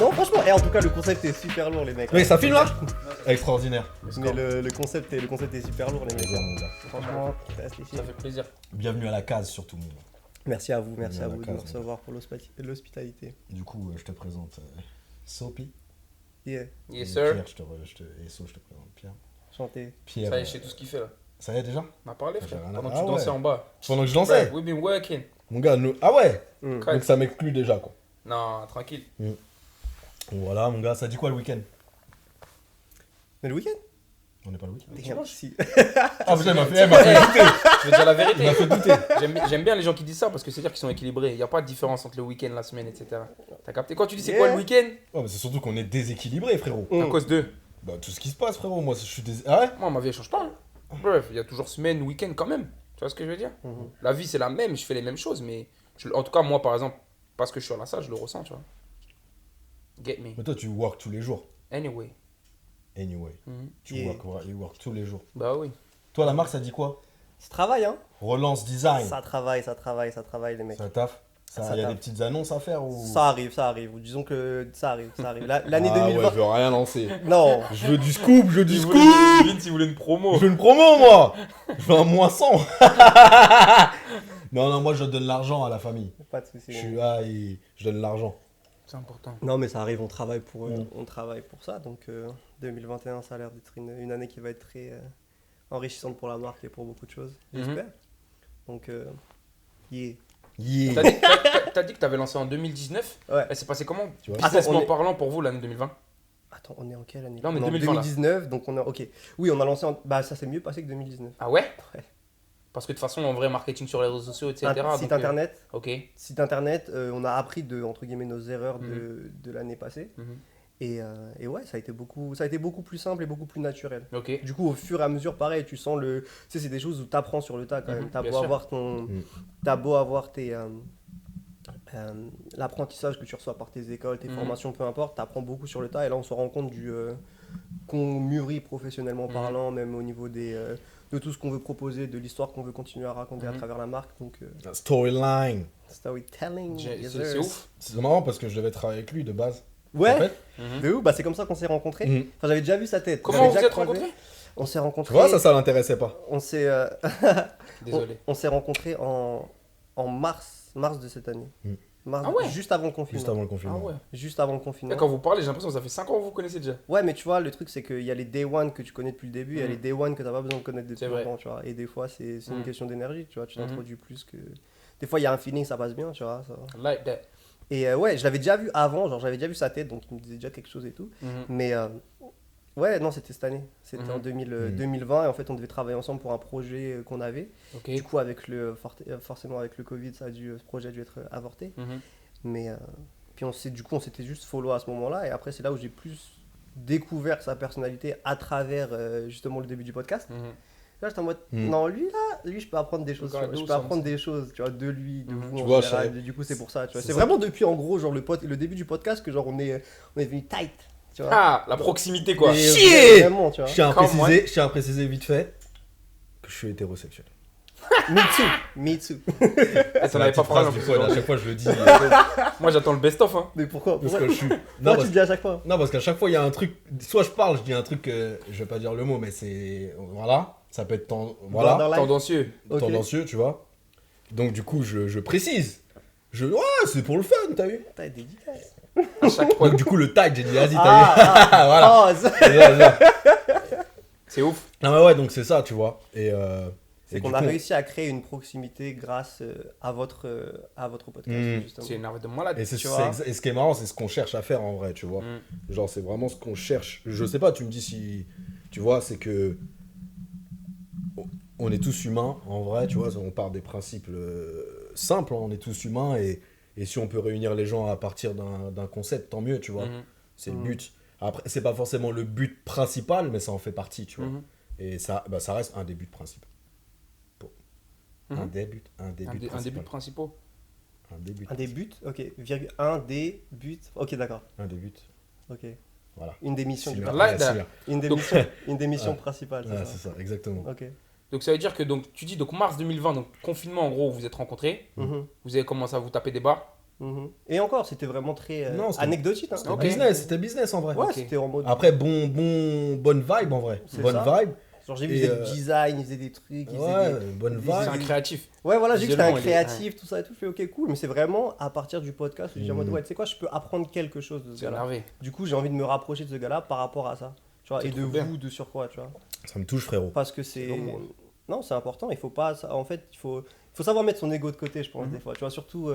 Non, franchement, en tout cas, le concept est super lourd, les mecs. Mais ça filme là. Extraordinaire. Mais le concept est super lourd, les mecs. Plaisir, mon gars. Franchement, ça Ça fait plaisir. Bienvenue à la case surtout, mon gars. Merci à vous de Voilà, nous case, recevoir pour l'hospitalité. Du coup, je te présente Sopi. Yeah, Yes, Et sir. Pierre, et So, je te présente Pierre. chanté. Pierre. Ça y est, je sais tout ce qu'il fait là. Ça y est déjà. On a parlé, J'ai frère. rien à- Pendant que Ah tu dansais ouais. en bas. Pendant que je dansais. We've been working. Mon gars, ah ouais. Mm. Quand- Donc ça m'exclut déjà quoi. Non, tranquille. Voilà, mon gars, ça dit quoi le week-end? Mais le week-end On n'est pas le week-end. Damn, si. Ah putain, elle m'a fait douter. Je veux dire la vérité. Il m'a fait douter. J'aime bien les gens qui disent ça parce que c'est dire qu'ils sont équilibrés. Il n'y a pas de différence entre le week-end, la semaine, etc. T'as capté? Quand tu dis c'est quoi le week-end? Ouais, mais c'est surtout qu'on est déséquilibré, frérot. À cause de. Bah, tout ce qui se passe, frérot. Moi, je suis Ah ouais? Moi, ma vie, elle change pas. Hein. Bref, il y a toujours semaine, week-end quand même. Tu vois ce que je veux dire? Mhm. La vie, c'est la même. Je fais les mêmes choses. Mais en tout cas, moi, par exemple, parce que je suis à la salle, je le ressens, tu vois. Get me. Mais toi, tu work tous les jours. Anyway. Anyway. Mhm. Tu Yeah. work tous les jours. Bah oui. Toi, la marque, ça dit quoi? Ça travaille, hein. Relance design. Ça travaille, les mecs. Ça taffe. Ça Il y a taffe. des petites annonces à faire ou... Ça arrive. Ou disons que ça arrive. L'année Ah 2020. ouais, je veux rien lancer. Non. Je veux du scoop, je veux du Il scoop. voulait, Vince, il voulait une promo. Je veux une promo, moi. Je veux un moins 100. Non, moi, je donne l'argent à la famille. Pas de soucis. Je suis là et je donne l'argent. C'est important. Non, mais ça arrive, on travaille pour, Mm. on travaille pour ça. Donc 2021, ça a l'air d'être une année qui va être très enrichissante pour la marque et pour beaucoup de choses, j'espère. Donc, yeah. Yeah. T'as dit que t'avais lancé en 2019. Ouais. Elle s'est passée comment? Tu vois? Businessment Attends, on est- parlant pour vous l'année 2020. Attends, on est en quelle année? Là, on est en 2020, là. 2019, donc on a. Ok. Oui, on a lancé en. Bah, ça s'est mieux passé que 2019. Ah ouais? Ouais. Parce que de toute façon, en vrai, marketing sur les réseaux sociaux, etc. Site donc, internet. Ok. Site internet, on a appris de, entre guillemets, nos erreurs de l'année passée. Mhm. Et ouais, ça a été beaucoup plus simple et beaucoup plus naturel. Ok. Du coup, au fur et à mesure, pareil, tu sens le. Tu sais, c'est des choses où tu apprends sur le tas quand même. Mhm, T'as bien beau sûr. avoir ton. Mm. T'as beau avoir tes. L'apprentissage que tu reçois par tes écoles, tes Mhm. formations, peu importe, tu apprends beaucoup sur le tas. Et là, on se rend compte qu'on mûrit professionnellement Mhm. parlant, même au niveau de tout ce qu'on veut proposer, de l'histoire qu'on veut continuer à raconter à Mhm. travers la marque. Donc, Storyline. storytelling. yes, C'est sir. ouf. C'est marrant parce que je devais travailler avec lui de base. En Ouais, fait. Mhm. de ouf, bah, c'est comme ça qu'on s'est rencontrés. Mhm. Enfin, j'avais déjà vu sa tête. Comment J'avais vous déjà êtes croisé. rencontrés? On s'est Tu rencontrés. vois, ça l'intéressait pas. On s'est Désolé. on s'est rencontrés en mars de cette année. Mm. Mars, Ah ouais. juste avant le confinement. Juste avant le Ah confinement. ouais. Juste avant le confinement. Et quand vous parlez, j'ai l'impression que ça fait 5 ans que vous connaissez déjà. Ouais, mais tu vois, le truc, c'est qu'il y a les day one que tu connais depuis le début, il y a Mm. les day one que tu n'as pas besoin de connaître depuis C'est vrai. longtemps, tu vois. Et des fois, c'est une Mm. question d'énergie, tu vois. Tu Mhm. t'introduis plus que. Des fois, il y a un feeling, ça passe bien, tu vois. Like that. Et ouais, je l'avais déjà vu avant, genre, j'avais déjà vu sa tête, donc il me disait déjà quelque chose et tout. Mhm. Mais ouais, non, c'était cette année. C'était Mhm. en 2020, et en fait, on devait travailler ensemble pour un projet qu'on avait. Ok. Du coup, avec forcément, avec le Covid, ce projet a dû être avorté. Mhm. Mais puis on s'était juste follow à ce moment-là, et après, c'est là où j'ai plus découvert sa personnalité à travers justement le début du podcast. Mhm. Là, j'étais en mode, Mm. non, lui, je peux apprendre des choses. Encore Je peux douce, hein, apprendre des choses, tu vois, de lui, de Mhm. vous Tu en vois, général. je Du coup, c'est pour ça, tu vois. c'est C'est ça. vraiment depuis, en gros, genre le début du podcast que genre on est devenu tight, tu vois. Ah, la proximité quoi. Et, Chier vraiment, tu vois. Je tiens Comme je tiens à préciser vite fait que je suis hétérosexuel. Me too. Ah, t'en avais pas parlé en plus. à chaque fois je le dis. Moi j'attends le best-of. Hein. Mais pourquoi Parce Pourquoi, que je suis. pourquoi Non, tu parce... le dis à chaque fois non, parce qu'à chaque fois il y a un truc. Soit je parle, je dis un truc, je vais pas dire le mot, mais c'est. Voilà. Ça peut être voilà, Borderline. Tendancieux. Ok. tendancieux, tu vois. Donc du coup, je précise. Ouais, c'est pour le fun, t'as vu. T'as des dédicaces. À chaque fois. Donc du coup, le tag, j'ai dit, vas-y, t'as vu. Ah, Voilà. oh, ça- C'est ça. C'est ouf. Non, mais ouais, donc c'est ça, tu vois. Et. C'est et qu'on du a coup- réussi à créer une proximité grâce à votre podcast, Mm. justement. C'est une arrête de malade. Et, c'est, Tu vois. et ce qui est marrant, c'est ce qu'on cherche à faire en vrai, tu vois. Mm. Genre, c'est vraiment ce qu'on cherche. Je sais pas, tu me dis si. Tu vois, c'est que. On est tous humains, en vrai, tu vois. On part des principes simples, hein, on est tous humains. Et si on peut réunir les gens à partir d'un concept, tant mieux, tu vois. Mhm. C'est le Mhm. but. Après, c'est pas forcément le but principal, mais ça en fait partie, tu vois. Mhm. Et ça, bah, ça reste un des buts principaux. Mhm. Un des buts Un des buts principaux. Un des buts. Un des buts, ok. Un des buts, ok, d'accord. Un des buts. Ok. Voilà. Une des missions du Similaire. Like Ouais, that. similaire. Une des missions Ouais. principales, Ouais, c'est c'est ça. ça, exactement. Ok. Donc ça veut dire que donc, tu dis donc mars 2020, donc confinement en gros, vous vous êtes rencontrés. Mhm. Vous avez commencé à vous taper des barres. Et encore, c'était vraiment très Non, c'était- anecdotique. Hein. C'était Ok. c'était business en vrai. Ouais, Ok. c'était en mode. Après, bonne vibe en vrai. C'est Bonne ça. vibe. Genre, j'ai vu, Et, ils faisaient du design, ils faisaient des trucs, ils Ouais, faisaient des. bonne ils C'est vibe. un créatif. Ouais, voilà, j'ai vu que c'était un Visuellement, il est- créatif, tout ça et tout. Je fais ok, cool. Mais c'est vraiment à partir du podcast où je dis en mode, ouais, tu sais quoi, je peux apprendre quelque chose de ce C'est gars-là. énervé. Du coup, j'ai envie de me rapprocher de ce gars-là par rapport à ça. Tu vois, C'est et de trop bien. vous, de sur quoi, tu vois. Ça me touche, frérot. Parce que c'est. long, moi. Non, c'est important. Il faut pas. En fait, il faut savoir mettre son ego de côté, je pense, Mhm. des fois. Tu vois, surtout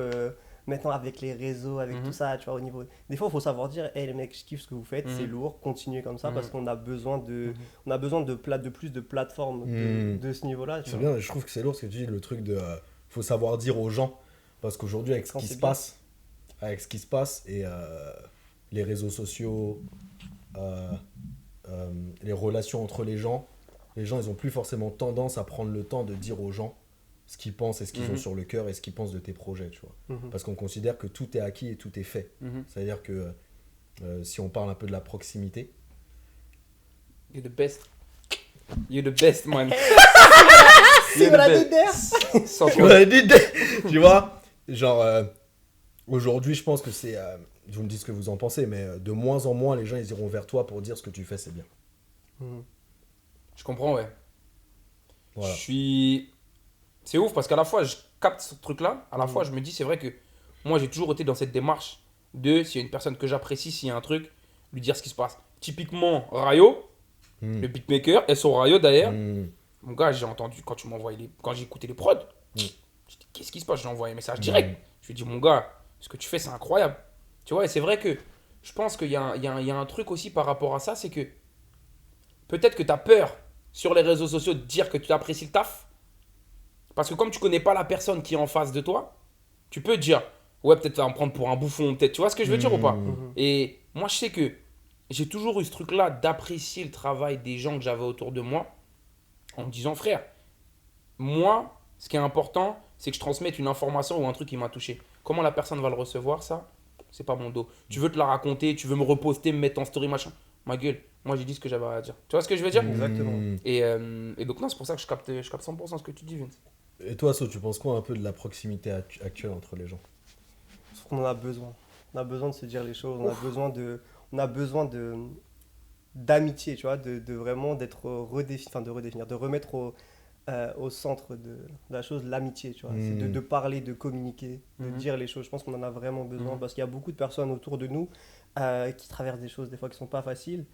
maintenant avec les réseaux, avec Mhm. tout ça, tu vois, au niveau. Des fois, il faut savoir dire, hey les mecs, je kiffe ce que vous faites, Mhm. c'est lourd, continuez comme ça Mhm. parce qu'on a besoin de. Mhm. On a besoin de plus de plateformes de ce niveau-là. tu C'est vois. bien, je trouve que c'est lourd ce que tu dis, le truc de. Faut savoir dire aux gens. Parce qu'aujourd'hui, avec ce Quand qui c'est se bien. passe, et les réseaux sociaux, les relations entre les gens, ils ont plus forcément tendance à prendre le temps de dire aux gens ce qu'ils pensent et ce qu'ils ont sur le cœur et ce qu'ils pensent de tes projets, tu vois. Mhm. Parce qu'on considère que tout est acquis et tout est fait. Mhm. C'est-à-dire que si on parle un peu de la proximité, You're the best. You're the best, man. C'est You're the la best. DDR. Sans toi. tu vois, genre aujourd'hui je pense que c'est, vous me dites ce que vous en pensez, mais de moins en moins les gens ils iront vers toi pour dire ce que tu fais c'est bien. Mhm. Je comprends, ouais. Voilà. Je suis. C'est ouf parce qu'à la fois, je capte ce truc-là. À la fois, je me dis, c'est vrai que moi, j'ai toujours été dans cette démarche de s'il y a une personne que j'apprécie, s'il y a un truc, lui dire ce qui se passe. Typiquement, Rayo, le beatmaker, SO Rayo d'ailleurs. Mon gars, j'ai entendu quand tu m'as envoyé quand j'ai écouté les prods. Je dis, qu'est-ce qui se passe? Je lui ai envoyé un message direct. Je lui ai dit, mon gars, ce que tu fais, c'est incroyable. Tu vois, et c'est vrai que je pense qu'il y a un truc aussi par rapport à ça, c'est que peut-être que tu as peur sur les réseaux sociaux de dire que tu apprécies le taf. Parce que comme tu connais pas la personne qui est en face de toi, tu peux dire, ouais, peut-être tu vas me prendre pour un bouffon, peut-être. Tu vois ce que je veux dire ou pas? Et moi, je sais que j'ai toujours eu ce truc-là d'apprécier le travail des gens que j'avais autour de moi en me disant, frère, moi, ce qui est important, c'est que je transmette une information ou un truc qui m'a touché. Comment la personne va le recevoir, ça, c'est pas mon dos. Tu veux te la raconter, tu veux me reposter, me mettre en story, machin. Ma gueule, moi j'ai dit ce que j'avais à dire. Tu vois ce que je veux dire? Exactement. Et donc, non, c'est pour ça que je capte 100% ce que tu dis, Vince. Et toi So, tu penses quoi un peu de la proximité actuelle entre les gens? Sauf qu'on en a besoin. On a besoin de se dire les choses. On a besoin d'amitié, tu vois, de vraiment d'être de remettre au centre de la chose l'amitié, tu vois. C'est de parler, de communiquer, de dire les choses. Je pense qu'on en a vraiment besoin parce qu'il y a beaucoup de personnes autour de nous qui traversent des choses des fois qui sont pas faciles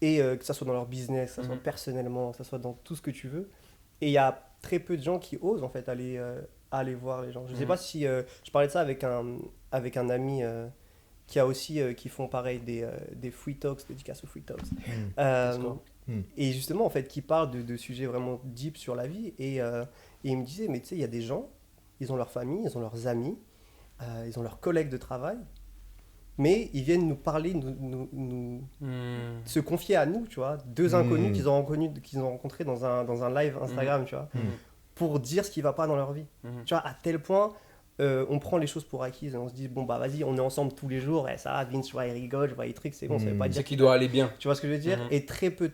et que ça soit dans leur business, que ça soit personnellement, que ça soit dans tout ce que tu veux. Et il y a très peu de gens qui osent en fait aller voir les gens. Je sais pas si je parlais de ça avec un ami qui a aussi qui font pareil des free talks, dédicaces aux free talks. Et justement en fait qui parlent de sujets vraiment deep sur la vie et il me disait mais tu sais il y a des gens, ils ont leur famille, ils ont leurs amis, ils ont leurs collègues de travail. Mais ils viennent nous parler, se confier à nous, tu vois, deux inconnus qu'ils ont rencontrés dans un live Instagram, tu vois, pour dire ce qui va pas dans leur vie. Tu vois, à tel point, on prend les choses pour acquises et on se dit, bon, bah vas-y, on est ensemble tous les jours, et ça va, Vince, je vois, il rigole, je vois les trucs, c'est bon, ça veut pas dire C'est qu'il doit aller bien. Tu vois ce que je veux dire? Et très peu.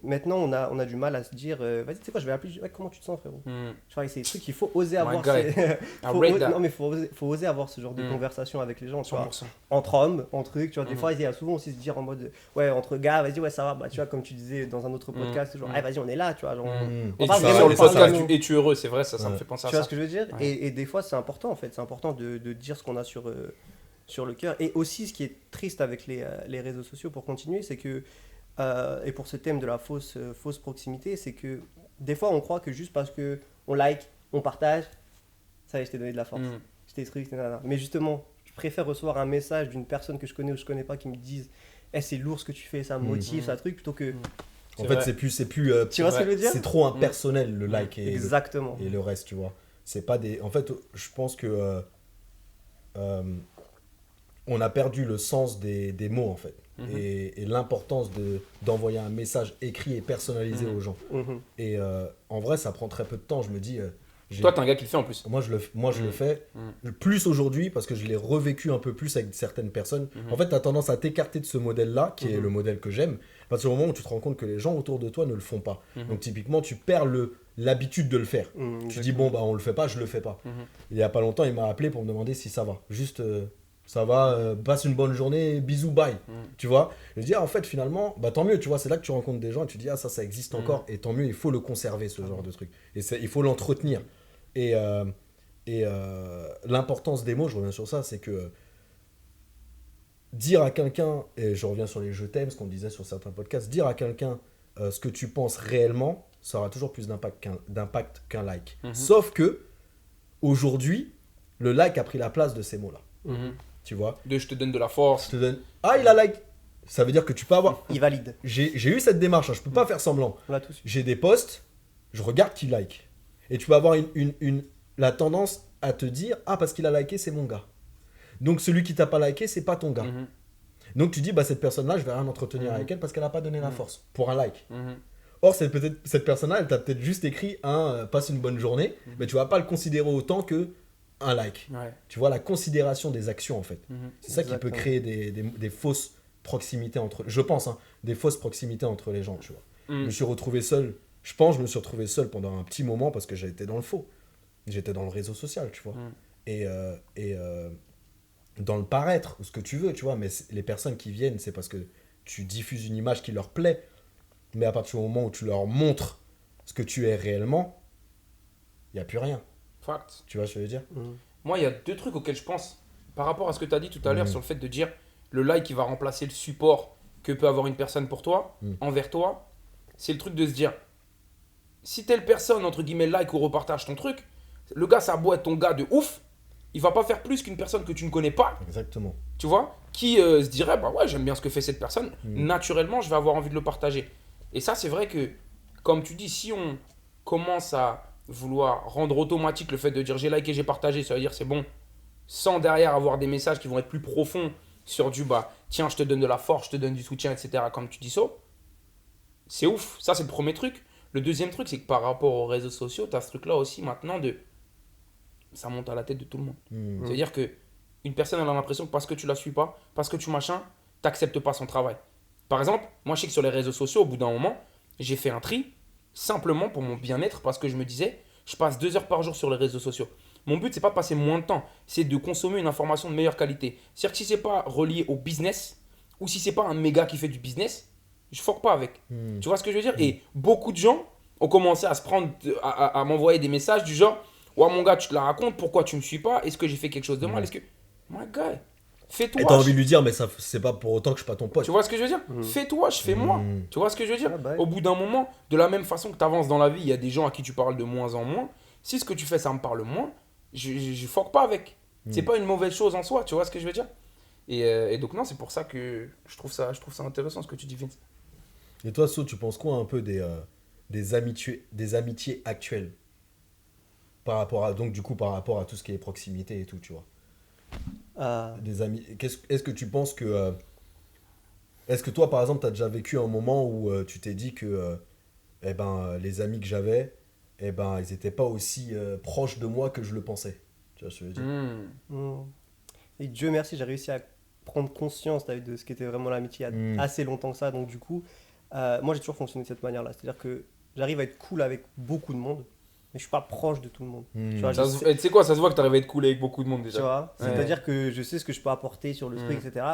Maintenant, on a du mal à se dire, vas-y, tu sais quoi, je vais appeler, ouais, comment tu te sens, frérot? Tu vois, c'est des trucs qu'il faut oser avoir. Non, mais faut oser avoir ce genre de conversation avec les gens, tu vois. 100%. Entre hommes, entre trucs, tu vois. Des fois, il y a souvent aussi se dire en mode, ouais, entre gars, vas-y, ouais, ça va, bah, tu vois, comme tu disais dans un autre podcast, genre, hey, vas-y, on est là, tu vois. Genre, on Et va tu vraiment sur le parler podcast, de nous. es-tu heureux? C'est vrai, ça me fait penser à Tu vois ça. ce que je veux dire? Ouais. Et des fois, c'est important, en fait. C'est important de dire ce qu'on a sur le cœur. Et aussi, ce qui est triste avec les réseaux sociaux, pour continuer, c'est que, et pour ce thème de la fausse proximité, c'est que des fois, on croit que juste parce qu'on like, on partage, ça y est, je t'ai donné de la force. Je t'ai truc, mais justement, je préfère recevoir un message d'une personne que je connais ou je connais pas qui me dise hey, c'est lourd ce que tu fais, ça me motive, ça truc, plutôt que. En fait, c'est plus tu vois ce que je veux dire? C'est trop impersonnel le like et exactement. le reste, tu vois. C'est pas des. En fait, je pense que on a perdu le sens des mots en fait et l'importance d'envoyer un message écrit et personnalisé aux gens. Et en vrai, ça prend très peu de temps. Je me dis. Toi, t'es un gars qui le fait en plus. Moi, je le fais plus aujourd'hui parce que je l'ai revécu un peu plus avec certaines personnes. En fait, tu as tendance à t'écarter de ce modèle-là, qui est le modèle que j'aime, parce qu'au moment où tu te rends compte que les gens autour de toi ne le font pas. Donc, typiquement, tu perds l'habitude de le faire. Tu exactement. dis, bon, bah, on le fait pas, je le fais pas. Mhm. Il y a pas longtemps, il m'a appelé pour me demander si ça va. Juste, ça va, passe une bonne journée, bisous, bye. Tu vois? Je dis, en fait, finalement, bah, tant mieux, tu vois, c'est là que tu rencontres des gens et tu dis, ah, ça existe encore, et tant mieux, il faut le conserver, ce genre de truc. Et il faut l'entretenir. Et, l'importance des mots, je reviens sur ça, c'est que dire à quelqu'un, et je reviens sur les je t'aime, ce qu'on disait sur certains podcasts, dire à quelqu'un ce que tu penses réellement, ça aura toujours plus d'impact qu'un like. Sauf que, aujourd'hui, le like a pris la place de ces mots-là. Tu vois? Je te donne de la force. Je te donne, ah, il a like. Ça veut dire que tu peux avoir. Il valide. J'ai eu cette démarche, hein, je peux pas faire semblant. On l'a tous eu. J'ai des posts, je regarde qui like. Et tu vas avoir la tendance à te dire, ah, parce qu'il a liké, c'est mon gars. Donc celui qui t'a pas liké, c'est pas ton gars. Donc tu dis, bah, cette personne-là, je vais rien entretenir avec elle parce qu'elle a pas donné la force pour un like. Or, cette personne-là, elle t'a peut-être juste écrit un passe une bonne journée, mais tu vas pas le considérer autant que un like. Ouais. Tu vois, la considération des actions, en fait. C'est ça qui peut Exactement. créer des fausses proximités entre... Je pense, hein, des fausses proximités entre les gens, tu vois. Je me suis retrouvé seul. Je pense que je me suis retrouvé seul pendant un petit moment parce que j'étais dans le faux. J'étais dans le réseau social, tu vois. Et dans le paraître, ou ce que tu veux, tu vois. Mais les personnes qui viennent, c'est parce que tu diffuses une image qui leur plaît. Mais à partir du moment où tu leur montres ce que tu es réellement, il n'y a plus rien. Fact. Tu vois ce que je veux dire? Moi, il y a deux trucs auxquels je pense par rapport à ce que tu as dit tout à l'heure sur le fait de dire le like qui va remplacer le support que peut avoir une personne pour toi, envers toi. C'est le truc de se dire si telle personne, entre guillemets, like ou repartage ton truc, le gars, ça a beau être ton gars de ouf, il va pas faire plus qu'une personne que tu ne connais pas, Exactement. tu vois, qui se dirait bah ouais, j'aime bien ce que fait cette personne, naturellement, je vais avoir envie de le partager. Et ça, c'est vrai que, comme tu dis, si on commence à vouloir rendre automatique le fait de dire j'ai liké, j'ai partagé, ça veut dire c'est bon, sans derrière avoir des messages qui vont être plus profonds sur du bah tiens, je te donne de la force, je te donne du soutien, etc. Comme tu dis ça, c'est ouf. Ça, c'est le premier truc. Le deuxième truc, c'est que par rapport aux réseaux sociaux, tu as ce truc-là aussi maintenant de. Ça monte à la tête de tout le monde. C'est-à-dire que une personne, elle a l'impression que parce que tu la suis pas, parce que tu machin, t'acceptes pas son travail. Par exemple, moi, je sais que sur les réseaux sociaux, au bout d'un moment, j'ai fait un tri simplement pour mon bien-être parce que je me disais, je passe 2 heures par jour sur les réseaux sociaux. Mon but, c'est pas de passer moins de temps, c'est de consommer une information de meilleure qualité. C'est-à-dire que si c'est pas relié au business ou si c'est pas un méga qui fait du business, je fuck pas avec. Tu vois ce que je veux dire? Et beaucoup de gens ont commencé à se prendre, à m'envoyer des messages du genre, ouais, mon gars, tu te la racontes, pourquoi tu me suis pas? Est-ce que j'ai fait quelque chose de mal? Est-ce que. My guy, fais-toi. Et t'as envie de lui dire, mais ça, c'est pas pour autant que je suis pas ton pote. Tu vois ce que je veux dire? Fais-toi, je fais moi. Tu vois ce que je veux dire? Ah bah ouais. Au bout d'un moment, de la même façon que tu avances dans la vie, il y a des gens à qui tu parles de moins en moins. Si ce que tu fais, ça me parle moins, je fuck pas avec. C'est pas une mauvaise chose en soi, tu vois ce que je veux dire? Et donc, non, c'est pour ça que je trouve ça intéressant ce que tu dis, Vince. Et toi, So, tu penses quoi un peu des amitiés actuelles par rapport à, donc, du coup, par rapport à tout ce qui est proximité et tout, tu vois? Des amis. Est-ce que tu penses que. Est-ce que toi, par exemple, tu as déjà vécu un moment où tu t'es dit que les amis que j'avais, ils n'étaient pas aussi proches de moi que je le pensais? Tu vois ce que je veux dire? Et Dieu merci, j'ai réussi à prendre conscience de ce qu'était vraiment l'amitié il y a assez longtemps que ça. Donc du coup, moi j'ai toujours fonctionné de cette manière-là. C'est-à-dire que j'arrive à être cool avec beaucoup de monde, mais je suis pas proche de tout le monde. Tu vois, Tu sais quoi, ça se voit que tu arrives à être cool avec beaucoup de monde déjà. tu vois, Ouais. c'est-à-dire que je sais ce que je peux apporter sur le truc, etc.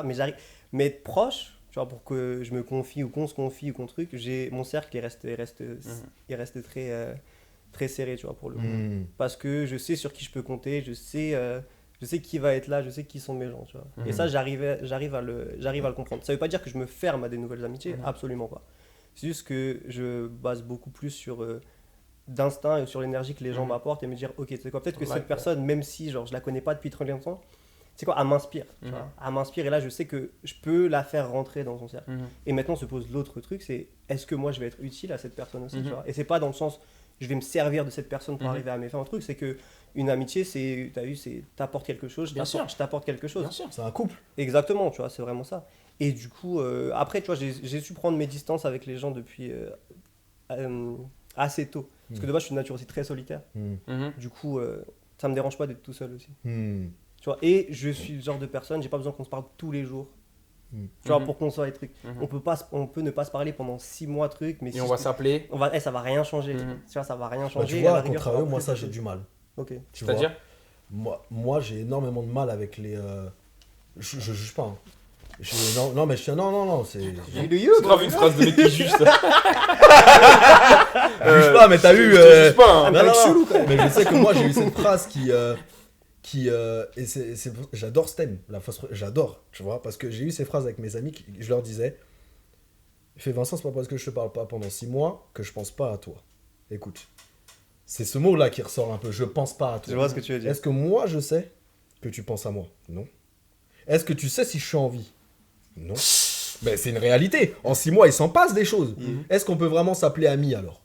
Mais être proche, tu vois, pour que je me confie ou qu'on se confie ou qu'on truc, mon cercle il reste très, très serré, tu vois, pour le coup. Parce que je sais sur qui je peux compter, je sais qui va être là, je sais qui sont mes gens, tu vois. Et ça, j'arrive à le comprendre. Ça veut pas dire que je me ferme à des nouvelles amitiés, absolument pas. C'est juste que je base beaucoup plus sur d'instinct et sur l'énergie que les gens m'apportent et me dire, ok, tu sais quoi, peut-être que cette personne, même si genre, je la connais pas depuis très longtemps, c'est quoi, elle m'inspire. Tu vois. Elle m'inspire et là, je sais que je peux la faire rentrer dans son cercle. Et maintenant se pose l'autre truc, c'est est-ce que moi, je vais être utile à cette personne aussi, tu vois. Et c'est pas dans le sens, je vais me servir de cette personne pour arriver à mes fins. Un truc, c'est que une amitié, c'est, t'as vu, c'est t'apportes quelque chose, je t'apporte quelque chose. Bien sûr. C'est un couple. Exactement, tu vois, c'est vraiment ça. Et du coup, après, tu vois, j'ai su prendre mes distances avec les gens depuis assez tôt. Parce que de base, je suis de nature aussi très solitaire. Du coup, ça me dérange pas d'être tout seul aussi. Tu vois, et je suis le genre de personne, j'ai pas besoin qu'on se parle tous les jours Tu vois, pour qu'on soit les trucs. On peut ne pas se parler pendant 6 mois, mais Et si on va s'appeler. ça va rien changer. Tu vois, ça va rien changer. Tu vois, à la à rigueur, contrario, ça va moi, plus ça, de j'ai choses. du mal. Ok. Tu C'est-à-dire vois, moi j'ai énormément de mal avec les. Je juge pas. Hein. Non, mais non, c'est. C'est grave une phrase de mec qui juge ça. Je juge pas, mais t'as eu. Je te juge pas. Hein. Non, chelou, quand même. Mais je sais que moi j'ai eu cette phrase et j'adore ce thème, la fausse, j'adore, tu vois, parce que j'ai eu ces phrases avec mes amis, je leur disais, fais Vincent, c'est pas parce que je te parle pas pendant 6 mois que je pense pas à toi. Écoute, c'est ce mot-là qui ressort un peu, je pense pas à toi. Je vois ce que tu veux dire. Est-ce que moi je sais que tu penses à moi? Non. Est-ce que tu sais si je suis en vie? Non. Mais c'est une réalité. En 6 mois, il s'en passe des choses. Est-ce qu'on peut vraiment s'appeler amis alors?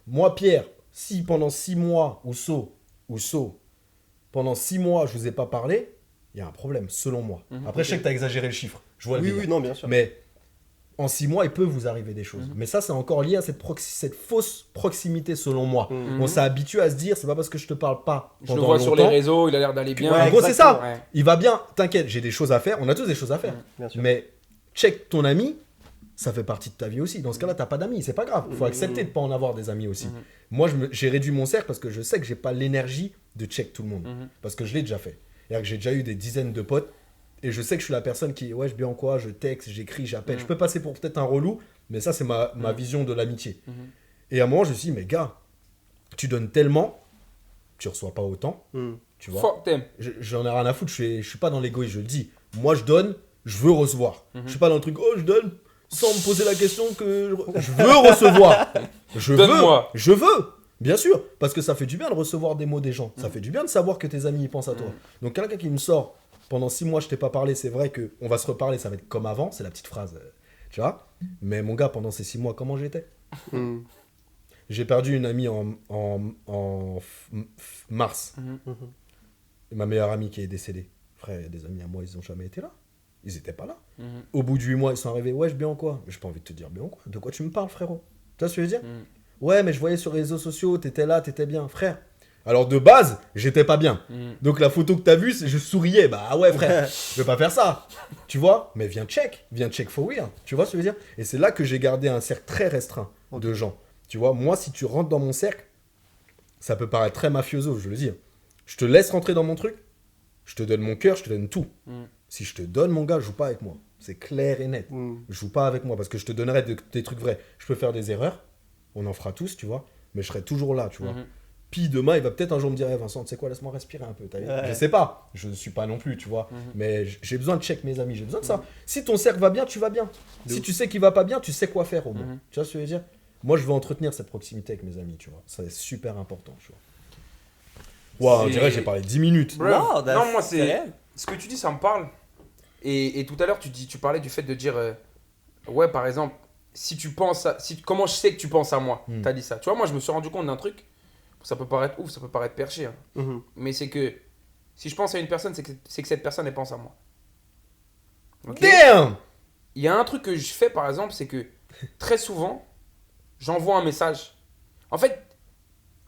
Moi, Pierre, si pendant 6 mois, ou So, pendant 6 mois, je vous ai pas parlé, il y a un problème, selon moi. Après, je sais que tu as exagéré le chiffre. Je vois le délire. Oui, non, bien sûr. Mais en 6 mois, il peut vous arriver des choses. Mais ça, c'est encore lié à cette fausse proximité, selon moi. On s'est habitué à se dire, c'est pas parce que je te parle pas Je pendant le vois longtemps. sur les réseaux, il a l'air d'aller bien. En gros, c'est ça. Ouais. Il va bien, t'inquiète, j'ai des choses à faire. On a tous des choses à faire. Bien sûr. Mais check ton ami, ça fait partie de ta vie aussi. Dans ce cas-là, t'as pas d'amis, c'est pas grave. Il faut accepter de pas en avoir des amis aussi. Moi, j'ai réduit mon cercle parce que je sais que j'ai pas l'énergie de check tout le monde. Parce que je l'ai déjà fait. C'est-à-dire que j'ai déjà eu des dizaines de potes et je sais que je suis la personne qui, ouais, je bien en quoi, je texte, j'écris, j'appelle. Je peux passer pour peut-être un relou, mais ça, c'est ma vision de l'amitié. Et à un moment, je me suis dit, mais gars, tu donnes tellement, tu reçois pas autant. Tu vois. Fuck them. J'en ai rien à foutre, je suis pas dans l'égoïsme, je le dis. Moi, je donne, je veux recevoir. Je suis pas dans le truc, oh, je donne sans me poser la question que je veux recevoir. Donne-moi. Je veux, bien sûr, parce que ça fait du bien de recevoir des mots des gens. Ça fait du bien de savoir que tes amis ils pensent à toi. Donc quelqu'un qui me sort, pendant 6 mois je t'ai pas parlé, c'est vrai que on va se reparler, ça va être comme avant, c'est la petite phrase, tu vois. Mais mon gars, pendant ces 6 mois, comment j'étais? J'ai perdu une amie en mars. Et ma meilleure amie qui est décédée. Frère, il y a des amis à moi, ils ont jamais été là. Ils étaient pas là. Au bout de 8 mois, ils sont arrivés. Ouais, je bien en quoi? J'ai pas envie de te dire bien en quoi. De quoi tu me parles, frérot? Tu vois ce que je veux dire? Ouais, mais je voyais sur les réseaux sociaux, t'étais là, t'étais bien. Frère, alors de base, j'étais pas bien. Donc la photo que t'as vue, je souriais. Bah ouais, frère, je vais pas faire ça. Tu vois? Mais viens check for real. Tu vois ce que je veux dire? Et c'est là que j'ai gardé un cercle très restreint de gens. Tu vois, moi, si tu rentres dans mon cercle, ça peut paraître très mafioso, je le dis. Je te laisse rentrer dans mon truc, je te donne mon cœur, je te donne tout. Si je te donne, mon gars, joue pas avec moi. C'est clair et net. Joue pas avec moi parce que je te donnerai des trucs vrais. Je peux faire des erreurs, on en fera tous, tu vois, mais je serai toujours là, tu vois. Puis demain, il va peut-être un jour me dire, hey, Vincent, tu sais quoi, laisse-moi respirer un peu. Je sais pas, je suis pas non plus, tu vois. Mais j'ai besoin de check mes amis, j'ai besoin de ça. Si ton cercle va bien, tu vas bien. Si tu sais qu'il va pas bien, tu sais quoi faire au moins. Tu vois ce que je veux dire? Moi, je veux entretenir cette proximité avec mes amis, tu vois. Ça, c'est super important, tu vois. Waouh, on dirait que j'ai parlé 10 minutes. Bro, Non, non, moi, c'est réel. ce que tu dis, ça me parle. Et tout à l'heure, tu parlais du fait de dire, ouais, par exemple, si tu penses à, comment je sais que tu penses à moi? T'as dit ça. Tu vois, moi, je me suis rendu compte d'un truc. Ça peut paraître ouf, ça peut paraître perché. Hein. Mais c'est que si je pense à une personne, c'est que cette personne, elle pense à moi. Okay? Damn! Il y a un truc que je fais, par exemple, c'est que très souvent, j'envoie un message. En fait,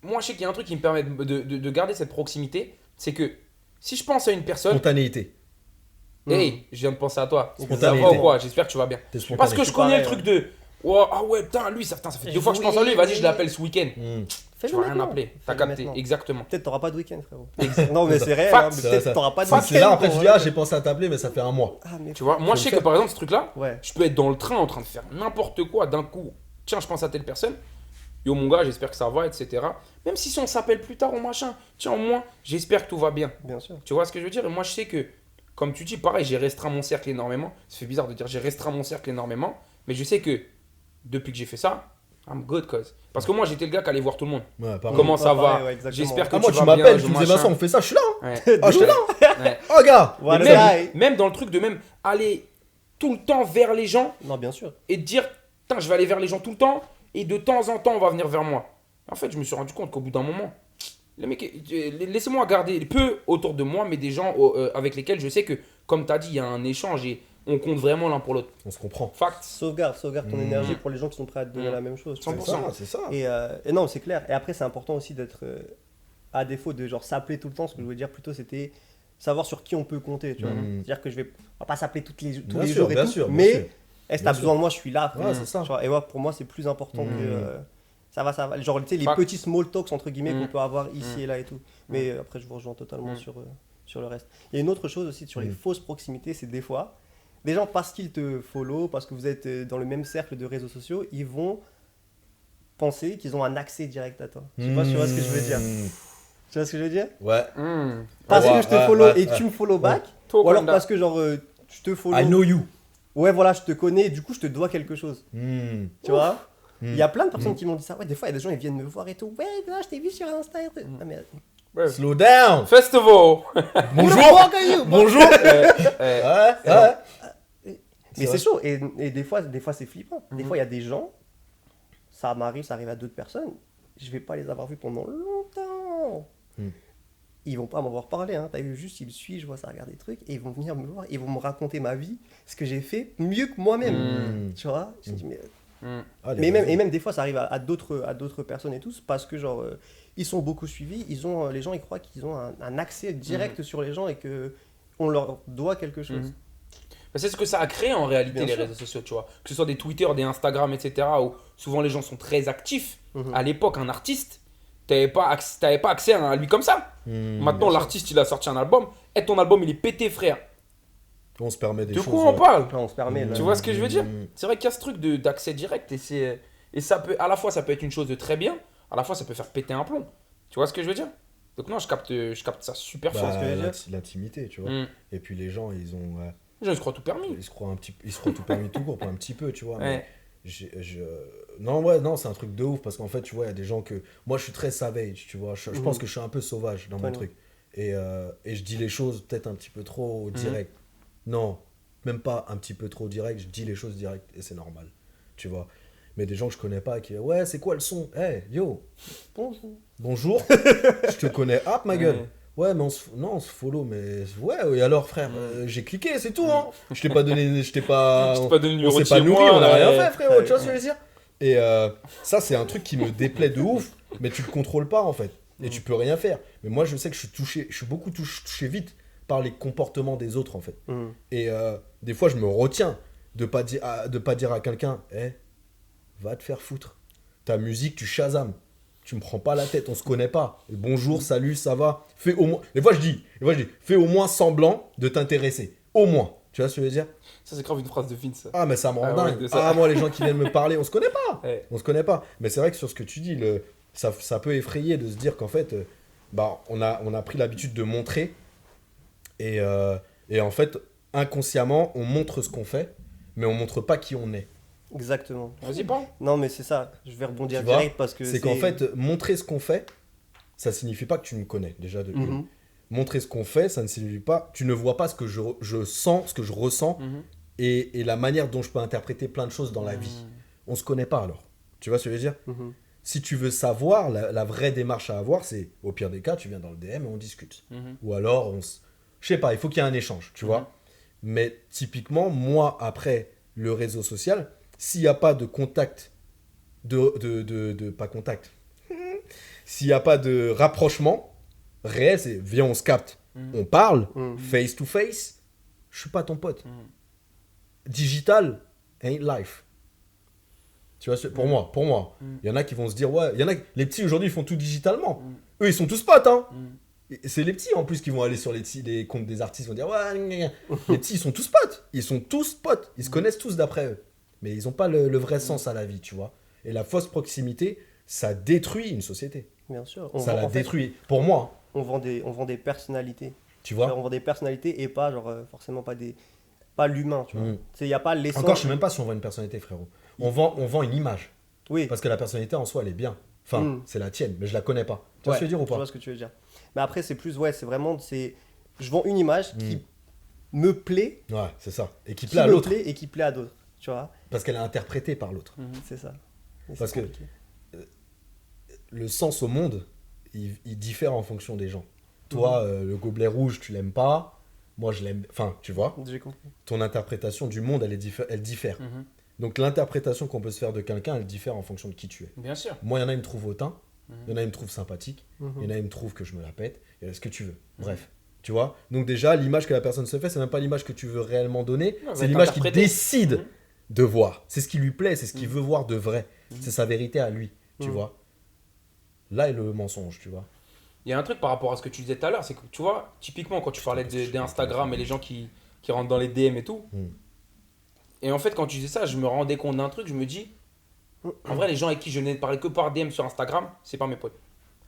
moi, je sais qu'il y a un truc qui me permet de garder cette proximité. C'est que si je pense à une personne. Spontanéité. Hey, je viens de penser à toi. Spontanéité. Ça va ou quoi? J'espère que tu vas bien. T'es spontané. Parce que je connais pareil, le truc de. Oh, ah ouais, putain, lui, ça fait 2 fois que je pense à lui. Vas-y, je l'appelle ce week-end. Tu vas rien appeler. T'as capté. Exactement. Peut-être t'auras pas de week-end, frérot. Non, mais c'est réel. Fact. Mais peut-être t'auras pas de C'est là, week-end. après, tu dis, ah, j'ai pensé à t'appeler, mais ça fait un mois. Ah, mais Tu vois, moi, je sais que par exemple, ce truc-là, ouais. je peux être dans le train en train de faire n'importe quoi d'un coup. Tiens, je pense à telle personne. Yo, mon gars, j'espère que ça va, etc. Même si on s'appelle plus tard ou machin. Tiens, au moins, j'espère que tout va bien. Bien sûr. Tu vois ce que je veux dire? Et moi, je sais que, comme tu dis, pareil, j'ai restreint mon cercle énormément. Ça fait bizarre de dire j'ai restreint mon cercle énormément. Mais je sais que depuis que j'ai fait ça, I'm good, cause. Parce que moi, j'étais le gars qui allait voir tout le monde. Ouais, pareil. Comment ça pareil, va? ouais, exactement. J'espère que Ah, moi, tu tu vas bien. m'appelles, tu me dis, machin. Vincent, on fait ça, je suis là. Ouais. Ah, je suis là. Ouais. Oh, gars. What Et a guy. même dans le truc de même aller tout le temps vers les gens Non, bien sûr. et de dire, putain, je vais aller vers les gens tout le temps et de temps en temps, on va venir vers moi. En fait, je me suis rendu compte qu'au bout d'un moment, les mecs, laissez-moi garder peu autour de moi, mais des gens avec lesquels je sais que, comme tu as dit, il y a un échange et on compte vraiment l'un pour l'autre. On se comprend. Fact. Sauvegarde ton énergie pour les gens qui sont prêts à te donner la même chose. 100%. C'est ça. Et non, c'est clair. Et après, c'est important aussi d'être, à défaut de genre s'appeler tout le temps, ce que je voulais dire plutôt, c'était savoir sur qui on peut compter, tu vois. C'est-à-dire que on va pas s'appeler tous les Bien sûr, jours et bien tout, sûr, bien mais sûr. si t'as besoin de moi, je suis là. Ouais, c'est ça. Tu vois. Et moi, pour moi, c'est plus important que ça va. Genre, tu sais, les Fact. petits small talks entre guillemets qu'on peut avoir ici et là et tout. Mais après, je vous rejoins totalement sur le reste. Il y a une autre chose aussi sur les fausses proximités, c'est des fois, des gens parce qu'ils te follow, parce que vous êtes dans le même cercle de réseaux sociaux, ils vont penser qu'ils ont un accès direct à toi. Je sais pas si tu vois ce que je veux dire. Tu vois ce que je veux dire? Ouais. Parce Ouais, que je te ouais, follow ouais, et tu me follow back, Toi, ou alors Wanda. parce que genre je te follow. I know you. Ouais, voilà, je te connais, du coup je te dois quelque chose. Tu vois? Il y a plein de personnes qui m'ont dit ça. Ouais, des fois il y a des gens ils viennent me voir et tout. Ouais, là, je t'ai vu sur Insta. Et tout. Ah, mais... Ouais. Slow down. Festival. Bonjour. Bonjour. Eh, Ouais. Mais c'est chaud. Et des fois c'est flippant. Des fois il y a des gens, ça arrive à d'autres personnes. Je vais pas les avoir vus pendant longtemps. Ils vont pas m'avoir parlé, hein. T'as vu, juste ils me suivent, je vois ça, regarde des trucs, et ils vont venir me voir, ils vont me raconter ma vie, ce que j'ai fait mieux que moi-même. Tu vois? Je dis, mais même des fois ça arrive à d'autres personnes et tous, parce que genre ils sont beaucoup suivis, les gens ils croient qu'ils ont un accès direct sur les gens et que on leur doit quelque chose. C'est ce que ça a créé en réalité, Bien les sûr. réseaux sociaux, tu vois. Que ce soit des Twitter, des Instagram, etc., où souvent les gens sont très actifs. À l'époque, un artiste, t'avais pas accès à lui comme ça. Maintenant, l'artiste, il a sorti un album. Et ton album, il est pété, frère. On se permet des De choses. quoi on parle? Là, on se permet. Là. Tu vois ce que je veux dire? C'est vrai qu'il y a ce truc d'accès direct et ça peut, à la fois, ça peut être une chose de très bien, à la fois, ça peut faire péter un plomb. Tu vois ce que je veux dire? Donc non, je capte ça super fort. ce que je veux dire. L'intimité, tu vois. Et puis les gens, ils ont... Les gens, ils se croient tout permis. Ils se croient tout permis tout court, pas un petit peu, tu vois. Ouais. Mais non, c'est un truc de ouf parce qu'en fait, tu vois, il y a des gens que. Moi, je suis très savage, tu vois. Je pense que je suis un peu sauvage dans mon truc. Et je dis les choses peut-être un petit peu trop direct. Non, même pas un petit peu trop direct. Je dis les choses direct et c'est normal, tu vois. Mais des gens que je connais pas qui. Ouais, c'est quoi le son? Hey, yo, bonjour. Je te connais, hop, ma gueule. Ouais, mais on se follow, mais ouais, et alors frère, j'ai cliqué, c'est tout, hein. Je t'ai pas donné le Je t'ai pas donné le numéro on de s'est pas chez nourri, moi, on a ouais. rien fait, frérot, tu vois ce que je veux dire. Et ça, c'est un truc qui me déplaît de ouf, mais tu le contrôles pas en fait, et tu peux rien faire. Mais moi, je sais que je suis beaucoup touché vite par les comportements des autres en fait. Et des fois, je me retiens de pas dire à quelqu'un, va te faire foutre. Ta musique, tu Shazam. Tu me prends pas la tête, on se connaît pas. Et bonjour, salut, ça va. Fais au moins. Des fois, je dis, fais au moins semblant de t'intéresser. Au moins. Tu vois ce que je veux dire? Ça, c'est grave une phrase de Vince. Ah, mais ça me rend Ah ouais, dingue. de ça. Moi, les gens qui viennent me parler, on se connaît pas. Ouais. On se connaît pas. Mais c'est vrai que sur ce que tu dis, ça peut effrayer de se dire qu'en fait, on a pris l'habitude de montrer. Et en fait, inconsciemment, on montre ce qu'on fait, mais on montre pas qui on est. Exactement. Vas-y, parle. Non, mais c'est ça. Je vais rebondir Tu vois, direct parce que c'est qu'en fait, montrer ce qu'on fait, ça signifie pas que tu me connais, déjà de une. Montrer ce qu'on fait, ça ne signifie pas... Tu ne vois pas ce que je sens, ce que je ressens, et la manière dont je peux interpréter plein de choses dans la vie. On se connaît pas alors. Tu vois ce que je veux dire? Si tu veux savoir, la vraie démarche à avoir, c'est, au pire des cas, tu viens dans le DM et on discute. Ou alors, je sais pas, il faut qu'il y ait un échange, tu vois. Mais typiquement, moi, après le réseau social... S'il n'y a pas de contact, pas contact, s'il n'y a pas de rapprochement réel, c'est viens, on se capte, on parle, face to face, je suis pas ton pote. Digital ain't life. Tu vois, pour moi. Il y en a qui vont se dire, ouais, les petits aujourd'hui, ils font tout digitalement. Eux, ils sont tous potes, hein. C'est les petits en plus qui vont aller sur les comptes des artistes, ils vont dire, ouais, les petits, ils sont tous potes. Ils sont tous potes. Ils se connaissent tous d'après eux. Mais ils n'ont pas le vrai sens à la vie, tu vois. Et la fausse proximité, ça détruit une société. Bien sûr. Ça la détruit. Pour moi. On vend des personnalités. Tu vois. Genre, on vend des personnalités et pas forcément pas l'humain, tu vois. Il n'y a pas l'essence. Encore, je sais même pas si on vend une personnalité, frérot. On vend une image. Oui. Parce que la personnalité en soi, elle est bien. Enfin, c'est la tienne, mais je la connais pas. Tu vois ce que je veux dire ou pas? Je vois ce que tu veux dire. Mais après, c'est plus, c'est vraiment, je vends une image qui me plaît. Ouais, c'est ça. Et qui plaît à l'autre. Et qui plaît à d'autres, tu vois. Parce qu'elle est interprétée par l'autre. C'est ça. Parce que le sens au monde, il diffère en fonction des gens. Toi, le gobelet rouge, tu l'aimes pas. Moi, je l'aime. Enfin, tu vois. J'ai compris. Ton interprétation du monde, elle diffère. Donc, l'interprétation qu'on peut se faire de quelqu'un, elle diffère en fonction de qui tu es. Bien sûr. Moi, il y en a, ils me trouvent hautain. Il y en a, ils me trouvent sympathique. Il y en a, ils me trouvent que je me la pète. Il y en a ce que tu veux. Bref. Tu vois? Donc déjà, l'image que la personne se fait, c'est même pas l'image que tu veux réellement donner, Ouais, c'est va être l'image qu'il interprétée. décide de voir. C'est ce qui lui plaît, c'est ce qu'il veut voir de vrai. Mhm. C'est sa vérité à lui, tu Mhm. vois? Là est le mensonge, tu vois? Il y a un truc par rapport à ce que tu disais tout à l'heure, c'est que tu vois, typiquement quand tu parlais d'Instagram et les gens qui rentrent dans les DM et tout, Mm. et en fait quand tu disais ça, je me rendais compte d'un truc, je me dis, en vrai les gens avec qui je n'ai parlé que par DM sur Instagram, c'est pas mes potes.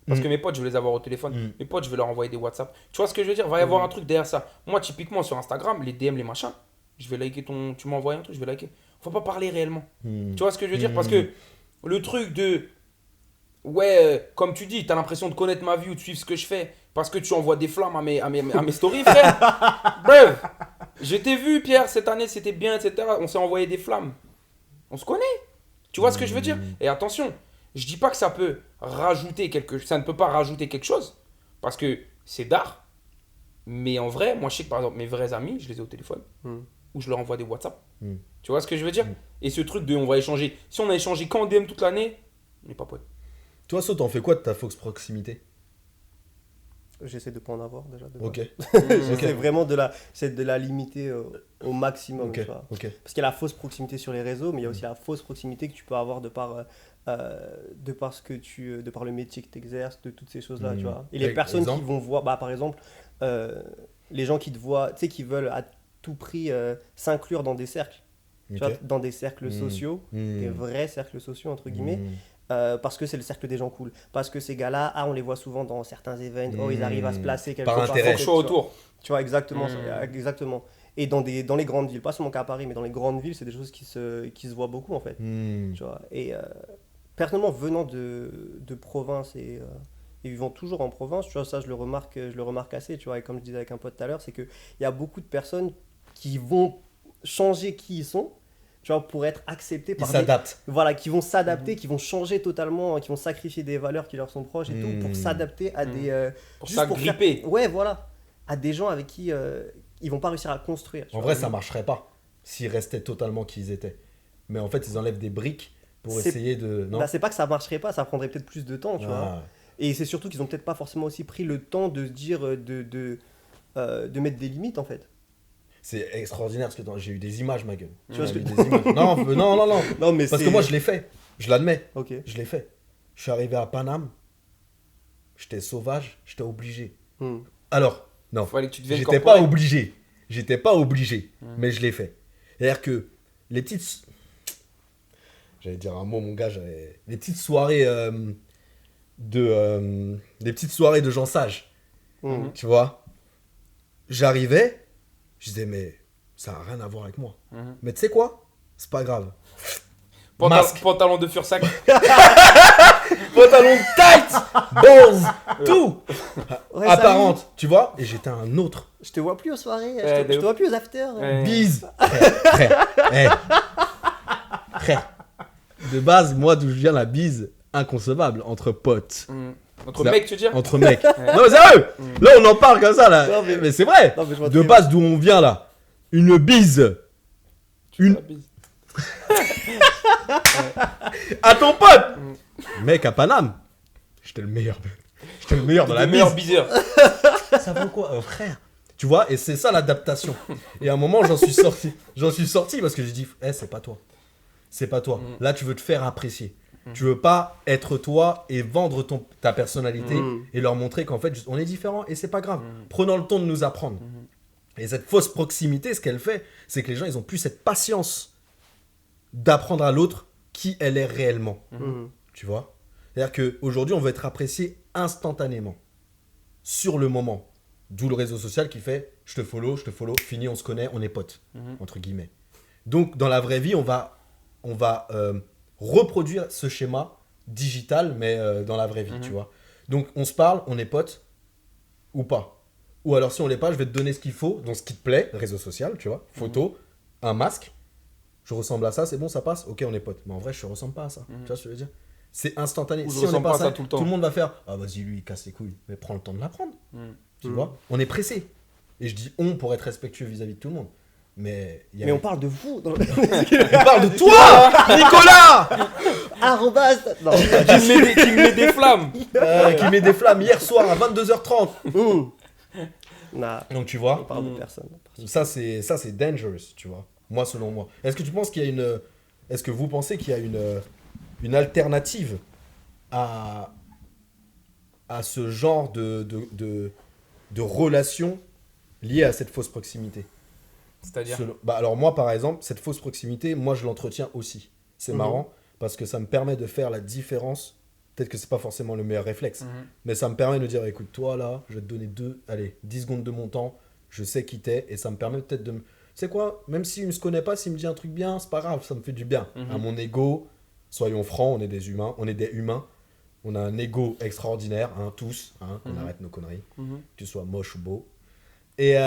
Parce que mes potes, je veux les avoir au téléphone, mes potes, je vais leur envoyer des WhatsApp. Tu vois ce que je veux dire? Va y avoir un truc derrière ça. Moi, typiquement sur Instagram, les DM, les machins, je vais liker ton... Tu m'as envoyé un truc, je vais liker. Faut pas parler réellement. Mm. Tu vois ce que je veux dire? Parce que le truc de... Ouais, comme tu dis, t'as l'impression de connaître ma vie ou de suivre ce que je fais parce que tu envoies des flammes à mes stories, frère. Bref, je t'ai vu, Pierre, cette année, c'était bien, etc. On s'est envoyé des flammes. On se connaît. Tu vois ce que je veux dire? Et attention, je dis pas que ça peut rajouter ça ne peut pas rajouter quelque chose parce que c'est d'art. Mais en vrai, moi, je sais que par exemple, mes vrais amis, je les ai au téléphone ou je leur envoie des WhatsApp. Tu vois ce que je veux dire? Et ce truc de on va échanger. Si on a échangé qu'en DM toute l'année, on n'est pas potes. Toi, So, t'en fais quoi de ta fausse proximité? J'essaie de pas en avoir déjà. Ok. J'essaie vraiment de la limiter au maximum. Ok. Tu vois. Ok. Parce qu'il y a la fausse proximité sur les réseaux, mais il y a aussi la fausse proximité que tu peux avoir de par de par le métier que tu exerces, de toutes ces choses-là. Tu vois. Et les personnes Exemple? qui vont voir, par exemple, les gens qui te voient, tu sais, qui veulent à tout prix s'inclure dans des cercles. Tu vois, dans des cercles sociaux, des vrais cercles sociaux, entre guillemets. Parce que c'est le cercle des gens cool. Parce que ces gars-là, on les voit souvent dans certains événements, ils arrivent à se placer quelque Par part. intérêt. Chaud autour. Tu vois, exactement. Exactement. Et dans les grandes villes, pas seulement qu'à Paris, mais dans les grandes villes, c'est des choses qui se voient beaucoup en fait. Tu vois. Et personnellement, venant de province et vivant toujours en province, tu vois, ça je le remarque assez. Tu vois. Et comme je disais avec un pote tout à l'heure, c'est qu'il y a beaucoup de personnes qui vont changer qui ils sont. Tu vois, pour être acceptés par Ils s'adaptent. Voilà, qui vont s'adapter, qui vont changer totalement, qui vont sacrifier des valeurs qui leur sont proches et tout, pour s'adapter à des... Pour juste s'agripper. Ouais, voilà. À des gens avec qui ils vont pas réussir à construire. En vrai, ça marcherait pas s'ils restaient totalement qui ils étaient. Mais en fait, ils enlèvent des briques pour essayer de... Non, bah, c'est pas que ça marcherait pas, ça prendrait peut-être plus de temps, tu vois. Et c'est surtout qu'ils ont peut-être pas forcément aussi pris le temps de se dire, de mettre des limites, en fait. C'est extraordinaire parce que j'ai eu des images, ma gueule. Tu vois ce que... Des images. Non. Non, mais parce que moi, je l'ai fait. Je l'admets. Ok. Je l'ai fait. Je suis arrivé à Paname. J'étais sauvage. J'étais obligé. Alors, non. Fallait que tu deviennes J'étais pas obligé. J'étais pas obligé. Mais je l'ai fait. C'est-à-dire que les petites... J'allais dire un mot, mon gars. Les petites soirées les petites soirées de gens sages. Tu vois. J'arrivais... Je disais, mais ça n'a rien à voir avec moi. Mais tu sais quoi? C'est pas grave. Pantalon de Fursac. Pantalon tight, balls, tout. Ouais, Apparente, tu vois? Et j'étais un autre. je te vois plus aux soirées, je te vois plus aux afters. Bise. Frère. De base, moi, d'où je viens, la bise, inconcevable entre potes. Entre mecs, tu veux dire? Entre mecs. Non, mais sérieux. Là, on en parle comme ça, là. Non, mais c'est vrai. Non, mais je vois De très base, d'où on vient, là. Une bise. La bise. À ton pote. Mec, à Paname. J'étais le meilleur. J'étais le meilleur dans la Le bise. meilleur biseur. Ça vaut quoi, frère? Tu vois, et c'est ça l'adaptation. Et à un moment, j'en suis sorti. J'en suis sorti parce que j'ai dit, c'est pas toi. C'est pas toi. Là, tu veux te faire apprécier. Tu veux pas être toi et vendre ta personnalité et leur montrer qu'en fait, on est différents et c'est pas grave. Prenons le temps de nous apprendre. Et cette fausse proximité, ce qu'elle fait, c'est que les gens, ils ont plus cette patience d'apprendre à l'autre qui elle est réellement. Tu vois? C'est-à-dire qu'aujourd'hui, on veut être apprécié instantanément, sur le moment. D'où le réseau social qui fait je te follow, fini, on se connaît, on est potes, entre guillemets. Donc, dans la vraie vie, on va reproduire ce schéma digital, mais dans la vraie vie, tu vois. Donc, on se parle, on est potes, ou pas. Ou alors, si on l'est pas, je vais te donner ce qu'il faut, donc ce qui te plaît, réseau social, tu vois, photo, un masque, je ressemble à ça, c'est bon, ça passe, ok, on est potes. Mais en vrai, je ne ressemble pas à ça, tu vois ce que je veux dire? C'est instantané. Ou je Si on n'est ressemble pas pas à à ça, ça tout le tout temps. le monde va faire « Ah, vas-y, lui, il casse les couilles. » Mais prends le temps de l'apprendre, tu vois. On est pressé. Et je dis « on » pour être respectueux vis-à-vis de tout le monde. Mais on parle de vous. On parle de toi, Nicolas. Arrobas. Non. Qui me met des flammes. Qui met des flammes hier soir à 22h30. Donc tu vois, on parle de personne. ça c'est dangerous, tu vois. Moi, selon moi. Est-ce que tu penses qu'il y a une... Est-ce que vous pensez qu'il y a une alternative à ce genre de relation liée à cette fausse proximité? C'est-à-dire alors moi, par exemple, cette fausse proximité, moi, je l'entretiens aussi. C'est marrant parce que ça me permet de faire la différence. Peut-être que c'est pas forcément le meilleur réflexe, mais ça me permet de dire, écoute, toi là, je vais te donner 10 secondes de mon temps, je sais qui t'es, et ça me permet peut-être de me... C'est quoi, même s'il ne se connaît pas, s'il me dit un truc bien, c'est pas grave, ça me fait du bien. À mon ego, soyons francs, on est des humains, on a un ego extraordinaire, hein, tous, hein, on arrête nos conneries, que tu sois moche ou beau. Et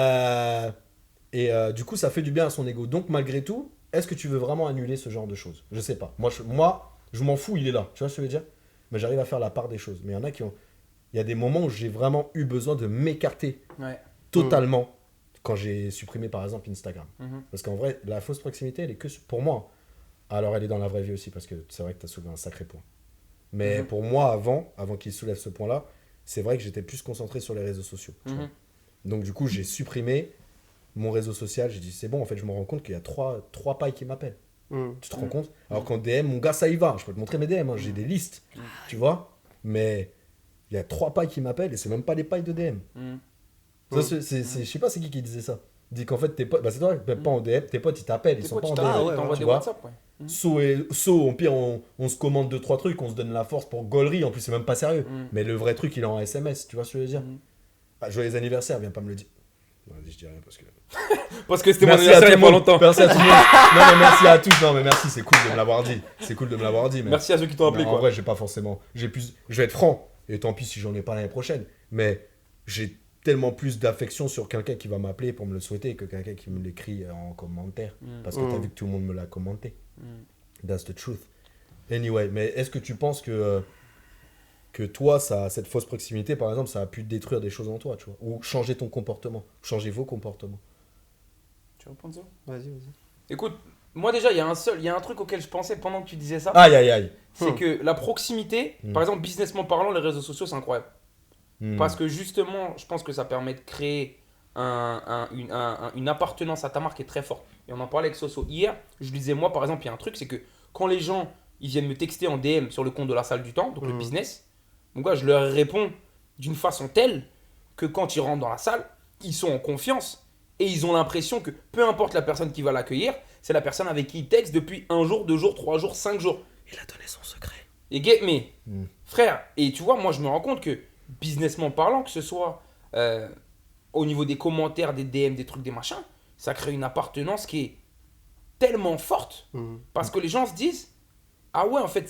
du coup, ça fait du bien à son ego. Donc, malgré tout, est-ce que tu veux vraiment annuler ce genre de choses? Je sais pas. Moi, je m'en fous, il est là. Tu vois ce que je veux dire? Mais j'arrive à faire la part des choses. Mais il y en a il y a des moments où j'ai vraiment eu besoin de m'écarter totalement quand j'ai supprimé, par exemple, Instagram. Parce qu'en vrai, la fausse proximité, elle est que pour moi. Alors, elle est dans la vraie vie aussi, parce que c'est vrai que tu as soulevé un sacré point. Mais pour moi, avant qu'il soulève ce point-là, c'est vrai que j'étais plus concentré sur les réseaux sociaux. Tu vois. Donc, du coup, j'ai supprimé mon réseau social. J'ai dit, c'est bon, en fait, je me rends compte qu'il y a trois pailles qui m'appellent. Tu te rends compte? Alors qu'en DM, mon gars, ça y va. Je peux te montrer mes DM, hein. J'ai des listes. Tu vois? Mais il y a 3 pailles qui m'appellent et c'est même pas des pailles de DM. Ça, je sais pas c'est qui disait ça. Il dit qu'en fait, tes potes, c'est toi, même pas en DM, tes potes, ils t'appellent, ils sont pas en DM. Ils t'envoient des WhatsApp, Au pire, on se commande 2-3 trucs, on se donne la force pour gaulerie. En plus, c'est même pas sérieux. Mais le vrai truc, il est en SMS. Tu vois ce que je veux dire? Joyeux anniversaire, viens pas me le dire. Non, vas-y, je dis rien parce que. Parce que c'était mon anniversaire il y a pas longtemps. Merci à tout le monde. Non, mais merci à tous. Non, mais merci, c'est cool de me l'avoir dit. Mais merci à ceux qui t'ont appelé, quoi. En vrai, j'ai pas forcément. Je vais être franc. Et tant pis si j'en ai pas l'année prochaine. Mais j'ai tellement plus d'affection sur quelqu'un qui va m'appeler pour me le souhaiter que quelqu'un qui me l'écrit en commentaire. Parce que t'as vu que tout le monde me l'a commenté. That's the truth. Anyway, mais est-ce que tu penses que toi, cette fausse proximité, par exemple, ça a pu détruire des choses en toi, tu vois, ou changer ton comportement, changer vos comportements? Tu réponds ça? Vas-y. Écoute, moi déjà, il y a un truc auquel je pensais pendant que tu disais ça. Aïe. C'est que la proximité, par exemple, businessment parlant, les réseaux sociaux, c'est incroyable. Parce que justement, je pense que ça permet de créer une appartenance à ta marque qui est très forte. Et on en parlait avec Soso hier. Je lui disais, moi, par exemple, il y a un truc, c'est que quand les gens ils viennent me texter en DM sur le compte de la salle du temps, donc le business, donc je leur réponds d'une façon telle que quand ils rentrent dans la salle, ils sont en confiance et ils ont l'impression que peu importe la personne qui va l'accueillir, c'est la personne avec qui ils textent depuis 1 jour, 2 jours, 3 jours, 5 jours. Il a donné son secret. Et get me, frère, et tu vois, moi je me rends compte que businessment parlant, que ce soit au niveau des commentaires, des DM, des trucs, des machins, ça crée une appartenance qui est tellement forte parce que les gens se disent, ah ouais, en fait,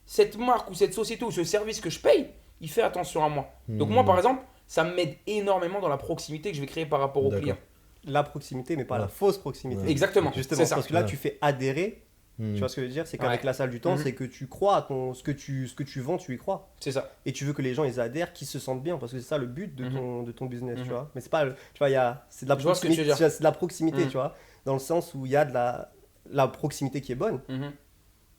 cette marque ou cette société ou ce service que je paye, il fait attention à moi. Donc moi, par exemple, ça m'aide énormément dans la proximité que je vais créer par rapport aux clients. La proximité, mais pas la fausse proximité. Exactement, justement, c'est ça. parce que là, tu fais adhérer. Tu vois ce que je veux dire? C'est qu'avec la salle du temps, c'est que tu crois à ce que tu vends, tu y crois. C'est ça. Et tu veux que les gens ils adhèrent, qu'ils se sentent bien, parce que c'est ça le but de ton business, tu vois. Mais c'est pas, tu vois, c'est de la proximité, c'est de la proximité, tu vois, dans le sens où il y a de la proximité qui est bonne.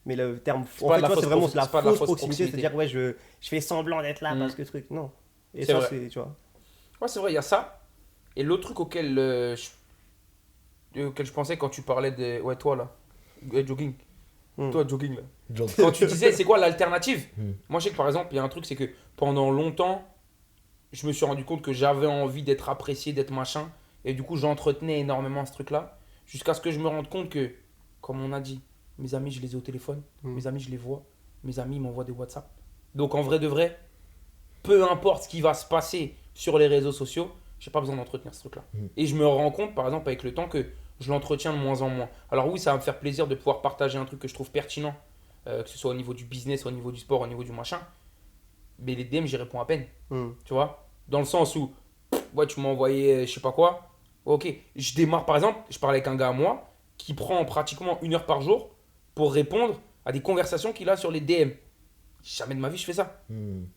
Mais le terme, en fait, c'est vraiment la fausse proximité, c'est-à-dire, ouais, je fais semblant d'être là parce que truc, non. Et ça, c'est, tu vois. Ouais, c'est vrai, il y a ça. Et l'autre truc auquel je pensais quand tu parlais de. Ouais, toi là. Jogging. Toi, jogging là. Quand tu disais, c'est quoi l'alternative? Moi, je sais que par exemple, il y a un truc, c'est que pendant longtemps, je me suis rendu compte que j'avais envie d'être apprécié, d'être machin. Et du coup, j'entretenais énormément ce truc-là. Jusqu'à ce que je me rende compte que, comme on a dit, mes amis, je les ai au téléphone. Mes amis, je les vois. Mes amis, ils m'envoient des WhatsApp. Donc, en vrai de vrai, peu importe ce qui va se passer sur les réseaux sociaux, j'ai pas besoin d'entretenir ce truc-là. Et je me rends compte, par exemple, avec le temps, que je l'entretiens de moins en moins. Alors oui, ça va me faire plaisir de pouvoir partager un truc que je trouve pertinent, que ce soit au niveau du business, au niveau du sport, au niveau du machin. Mais les DM, j'y réponds à peine. Tu vois? Dans le sens où, ouais, tu m'as envoyé je sais pas quoi. Ok, je démarre par exemple, je parle avec un gars à moi qui prend pratiquement 1 heure par jour pour répondre à des conversations qu'il a sur les DM. Jamais de ma vie je fais ça.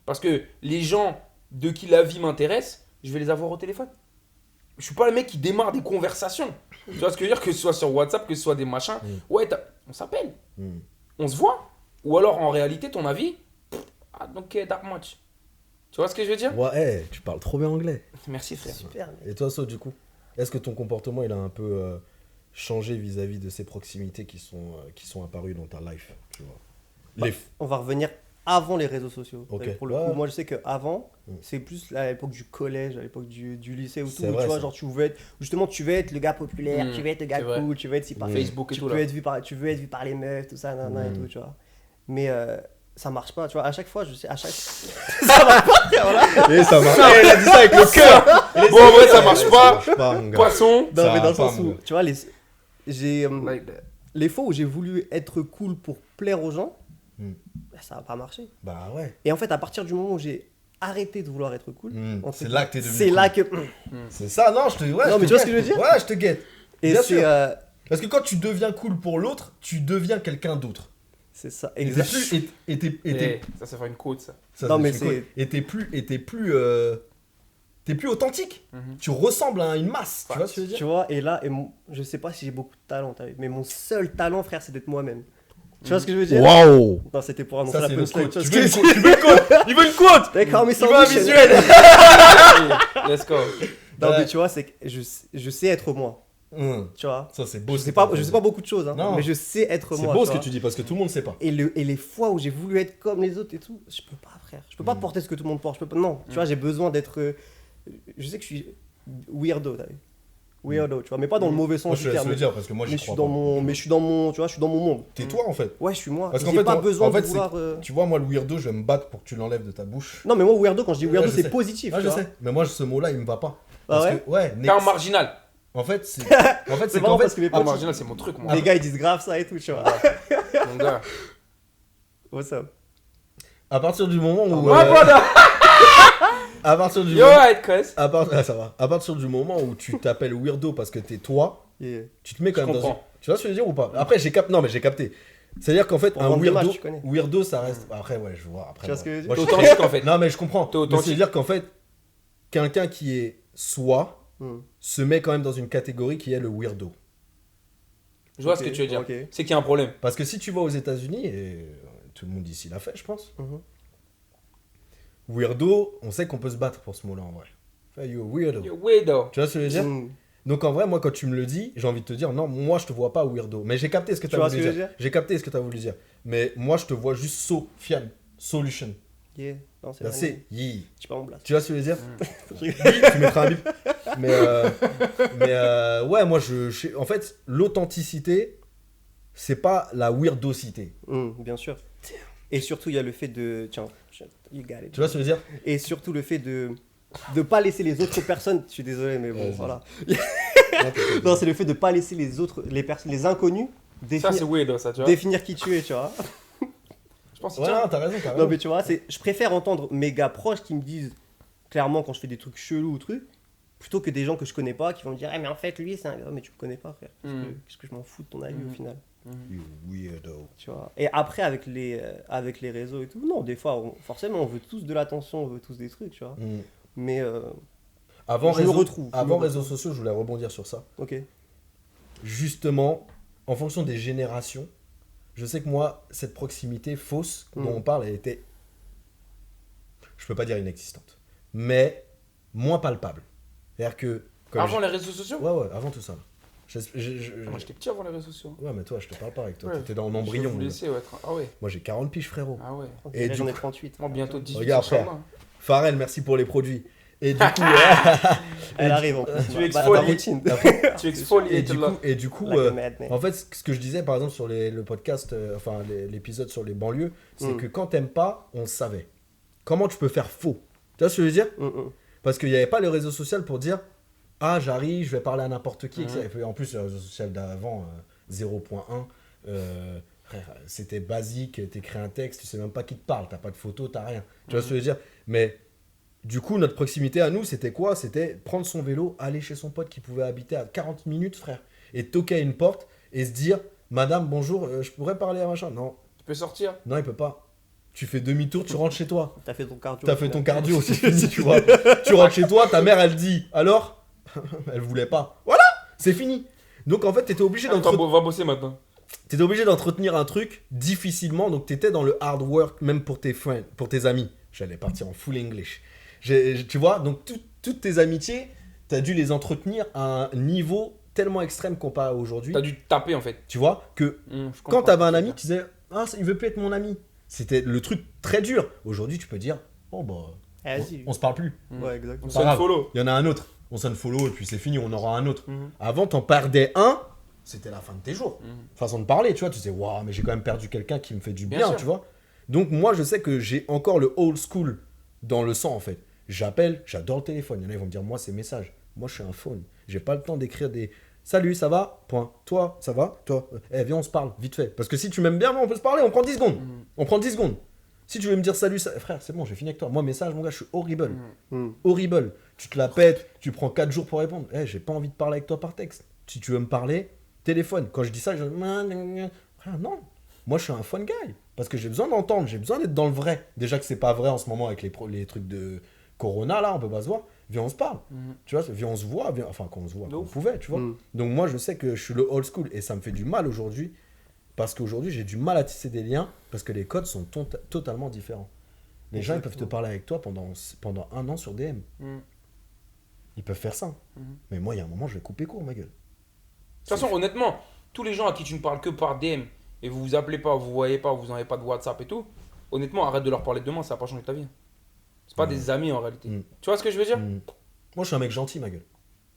Parce que les gens de qui la vie m'intéresse, je vais les avoir au téléphone. Je suis pas le mec qui démarre des conversations. Tu vois ce que je veux dire? Que ce soit sur WhatsApp, que ce soit des machins. Ouais, on s'appelle. On se voit. Ou alors en réalité, ton avis, I don't care that much. Tu vois ce que je veux dire? Ouais, tu parles trop bien anglais. Merci frère. Super. Mec. Et toi, So, du coup, est-ce que ton comportement, il a un peu changé vis-à-vis de ces proximités qui sont apparues dans ta life, tu vois? Bah, on va revenir avant les réseaux sociaux. Ok. Pour le coup, moi je sais qu'avant, c'est plus à l'époque du collège, à l'époque du lycée ou tout, C'est où vrai, tu vois, ça. genre tu veux être, justement, tu veux être le gars populaire, tu veux être le gars c'est vrai. cool, tu veux être si par Facebook et tu tout peux là. être vu par, tu veux être vu par les meufs, tout ça, nanana et tout, tu vois. Mais ça marche pas, tu vois. À chaque fois, je sais, à chaque. Ça marche pas, frère, voilà. Et ça marche. Il a dit ça avec le cœur. Bon, en vrai, ça marche pas. marche pas, mon gars. Poisson. Non, Ça mais dans va le sens pas, où, mon tu vois, j'ai Like that. les fois où j'ai voulu être cool pour plaire aux gens, Hmm. bah, ça n'a pas marché. Bah ouais. Et en fait, à partir du moment où j'ai arrêté de vouloir être cool, entre C'est là que t'es devenu c'est cool. là que. C'est ça, non, je te. Ouais, Non, je mais te tu vois guette. ce que je veux dire? Ouais, je te guette. Et Bien c'est sûr. Parce que quand tu deviens cool pour l'autre, tu deviens quelqu'un d'autre. c'est ça, Et t'es exactement. plus. Ça, ça fait une côte ça. Ça, Non, c'est mais une c'est- côte. Et t'es plus authentique. Mhm. Tu ressembles à une masse. Tu vois ce que je veux dire? Tu vois, et là, je sais pas si j'ai beaucoup de talent, t'as vu, mais mon seul talent, frère, c'est d'être moi-même. Tu vois ce que je veux dire? Waouh! Non, c'était pour annoncer Ça, la c'est le punchline. quote. Tu Tu vois veux ce une que quote? Tu veux une quote? Il veut une quote! D'accord, mais Il veut un visuel! Let's go. Non, Ouais. mais tu vois, c'est que je sais être moi. Tu vois? Ça, c'est beau. Je sais pas beaucoup de choses, hein, Non. mais je sais être C'est moi. beau tu ce que vois. tu dis parce que tout le monde sait pas. Et les fois où j'ai voulu être comme les autres et tout, je peux pas, frère. Je peux pas porter ce que tout le monde porte. Je peux pas. Non, tu vois, j'ai besoin d'être. Je sais que je suis weirdo, t'as vu? Weirdo, tu vois, mais pas dans le mauvais Moi, sens je du te laisse terme. le dire parce que moi, Mais j'y je suis crois dans pas. mon, mais je suis dans mon, tu vois, je suis dans mon monde. T'es toi en fait. Ouais, je suis moi. Parce qu'en J'ai fait, pas besoin de c'est- vouloir. Tu vois, moi, le weirdo, je vais me battre pour que tu l'enlèves de ta bouche. Non, mais moi, weirdo, quand je dis weirdo, Ouais, je c'est sais. positif. Ah, tu je vois. sais. Mais moi, ce mot-là, il me va pas. Ah Parce ouais que, ouais, T'es en marginal. En fait, c'est qu'en marrant parce fait, que mes En potes, marginal, c'est mon truc, moi. les gars, ils disent grave ça et tout, tu vois. Mon gars. What's up? à partir du moment où. Ouais, voilà. À partir du Yo, moment. right, cuz. Ça va. À partir du moment où tu t'appelles weirdo parce que t'es toi, Yeah. tu te mets quand Je même dans une. comprends. Tu vois ce que je veux dire ou pas? Après, j'ai capté. Non, mais j'ai capté. C'est-à-dire qu'en fait, Pour un vendre weirdo. l'image, tu connais. Weirdo, ça reste. Après, ouais, je vois. Après, Tu vois ce que je veux dire? moi, T'es je- authentique en fait. Non, mais je comprends. T'es Mais authentique. c'est-à-dire qu'en fait, quelqu'un qui est soi Hmm. se met quand même dans une catégorie qui est le weirdo. Je vois Ok, ce que tu veux dire. ok. C'est qu'il y a un problème. Parce que si tu vas aux États-Unis, et tout le monde ici l'a fait, je pense. Mhm. Weirdo, on sait qu'on peut se battre pour ce mot-là en vrai. Enfin, you're weirdo. Yo, weirdo. Tu vois ce que je veux dire? Hmm. Donc en vrai, moi quand tu me le dis, j'ai envie de te dire non, moi je te vois pas weirdo. Mais j'ai capté ce que tu Tu as vois voulu ce que je dire. veux dire? J'ai capté ce que tu as voulu dire. Mais moi je te vois juste Fian, solution. Yeah. Non, c'est That's vrai. it. Yeah. Je suis pas en blast. Tu vois ce que je veux dire? Je Tu mettras un bip. Mais ouais, moi en fait, l'authenticité, c'est pas la weirdocité. Bien sûr. Et surtout, il y a le fait de. Tiens, you got it. Tu vois ce que je veux dire? Et surtout le fait de pas laisser les autres personnes. Je suis désolé, mais bon, Vas-y. voilà. Non, c'est le fait de pas laisser les autres, les inconnus Ça, c'est weirdo, ça, tu vois. définir qui tu es, tu vois. Je pense que Ouais, tiens. non, t'as raison, t'as Non, raison. mais tu vois, je préfère entendre mes gars proches qui me disent clairement quand je fais des trucs chelous ou trucs, plutôt que des gens que je connais pas qui vont me dire, eh, mais en fait, lui, c'est un gars, mais tu me connais pas, frère. Qu'est-ce que je m'en fous de ton avis au final, You weirdo. tu vois. Et après, avec les réseaux et tout, non, des fois, forcément, on veut tous de l'attention, on veut tous des trucs, tu vois. Mm. Mais, Avant, Je me retrouve. Avant réseaux sociaux, je voulais rebondir sur ça. ok. Justement, en fonction des générations, je sais que moi, cette proximité fausse dont on parle, elle était, je peux pas dire inexistante, mais moins palpable. C'est-à-dire que... comme Avant les réseaux sociaux Ouais, avant tout ça. Moi, j'étais petit avant les réseaux sociaux. Ouais, mais toi, je te parle pas avec toi. Ouais. T'étais dans Je l'embryon. vous mon gars. laisser, ouais. Ah ouais. Moi, j'ai 40 piges, frérot. Ah ouais. On Et dirait, j'en ai du 38. Moi, bientôt 18. Regarde, frère. Inch'Allah. Farel, merci pour les produits. Et du coup... Elle arrive en plus. Tu Bah, exfolies. ma routine. Tu exfolies et et du coup, et du coup Like a madman. en fait, ce que je disais par exemple sur le podcast, enfin l'épisode sur les banlieues, c'est Mm. que quand t'aimes pas, on le savait. Comment tu peux faire faux? Tu vois ce que je veux dire? Parce qu'il n'y avait pas le réseau social pour dire ah, j'arrive, je vais parler à n'importe qui. etc. Et puis, en plus, le réseau social d'avant, 0.1, frère, c'était basique. T'écris un texte, tu sais même pas qui te parle, t'as pas de photo, t'as rien. Tu vois ce que je veux dire? Mais du coup, notre proximité à nous, c'était quoi? C'était prendre son vélo, aller chez son pote qui pouvait habiter à 40 minutes, frère, et toquer à une porte et se dire madame, bonjour, je pourrais parler à machin? Non, Tu peux sortir. non, il peut pas. Tu fais demi-tour, tu rentres chez toi. T'as fait ton cardio. T'as fait ton cardio, c'est fini, tu vois. Tu rentres chez toi, ta mère, elle dit alors? Elle voulait pas. Voilà, c'est fini. Donc en fait, t'étais obligé d'entretenir. Va bosser maintenant. T'étais obligé d'entretenir un truc difficilement, donc t'étais dans le hard work même pour tes friends, pour tes amis. J'allais partir en full English. Tu vois, donc toutes tes amitiés, t'as dû les entretenir à un niveau tellement extrême comparé à aujourd'hui. T'as dû te taper en fait. Tu vois, que quand t'avais un ami, tu disais, ah, il veut plus être mon ami. C'était le truc très dur. Aujourd'hui, tu peux dire, oh bah, on se parle plus. Ouais, exactement. On sonne follow. Il y en a un autre. On sonne follow et puis c'est fini, on aura un autre. Avant, t'en perdais un, c'était la fin de tes jours. Façon de parler, tu vois, tu disais, waouh, mais j'ai quand même perdu quelqu'un qui me fait du bien, tu vois. Donc moi, je sais que j'ai encore le old school dans le sang, en fait. J'appelle, j'adore le téléphone. Il y en a, ils vont me dire, moi, c'est message. Moi, je suis un phone. J'ai pas le temps d'écrire des salut, ça va? Point. Toi, ça va? Toi, viens, on se parle, vite fait. Parce que si tu m'aimes bien, on peut se parler, on prend 10 secondes. On prend 10 secondes. Si tu veux me dire salut, frère, c'est bon, j'ai fini avec toi. Moi, message, mon gars, je suis horrible. Horrible. Tu te la pètes, tu prends 4 jours pour répondre. J'ai pas envie de parler avec toi par texte. Si tu veux me parler, téléphone. Quand je dis ça, frère, non. Moi, je suis un fun guy. Parce que j'ai besoin d'entendre, j'ai besoin d'être dans le vrai. Déjà que c'est pas vrai en ce moment avec les trucs de Corona, là, on peut pas se voir. Viens, on se parle. Tu vois, viens, on se voit. Enfin, quand on se voit, quand on pouvait, tu vois. Donc, moi, je sais que je suis le old school et ça me fait du mal aujourd'hui. Parce qu'aujourd'hui, j'ai du mal à tisser des liens parce que les codes sont totalement différents. Les gens, ils peuvent te parler avec toi pendant 1 an sur DM. Ils peuvent faire ça. Mais moi, il y a un moment, je vais couper court, ma gueule. De toute façon, honnêtement, tous les gens à qui tu ne parles que par DM et vous vous appelez pas, vous voyez pas, vous n'avez pas de WhatsApp et tout, honnêtement, arrête de leur parler demain, ça va pas changer ta vie. C'est pas des amis en réalité. Tu vois ce que je veux dire? Moi, je suis un mec gentil, ma gueule.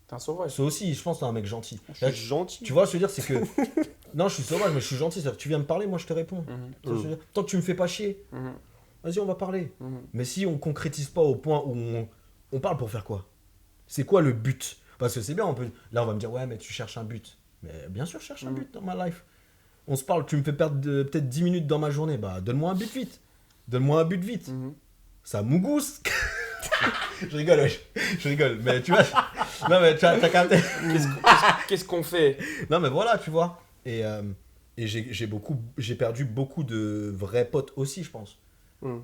T'es un sauvage. C'est aussi, je pense, t'es un mec gentil. Je suis gentil. Tu vois, ce que je veux dire, c'est que. Non, je suis sauvage, mais je suis gentil. C'est-à-dire que tu viens me parler, moi, je te réponds. Tu vois ce que je veux dire. Tant que tu me fais pas chier, vas-y, on va parler. Mais si on concrétise pas au point où on parle pour faire quoi? C'est quoi le but? Parce que c'est bien, là, on va me dire, ouais, mais tu cherches un but. Mais bien sûr, je cherche un but dans ma life. On se parle, tu me fais perdre peut-être 10 minutes dans ma journée. Bah, donne-moi un but vite. Donne-moi un but vite. Ça mougousse. Je rigole, wesh. Je rigole. Mais tu vois, non, mais tu as capté. Qu'est-ce qu'on fait? Non, mais voilà, tu vois. Et j'ai perdu beaucoup de vrais potes aussi, je pense.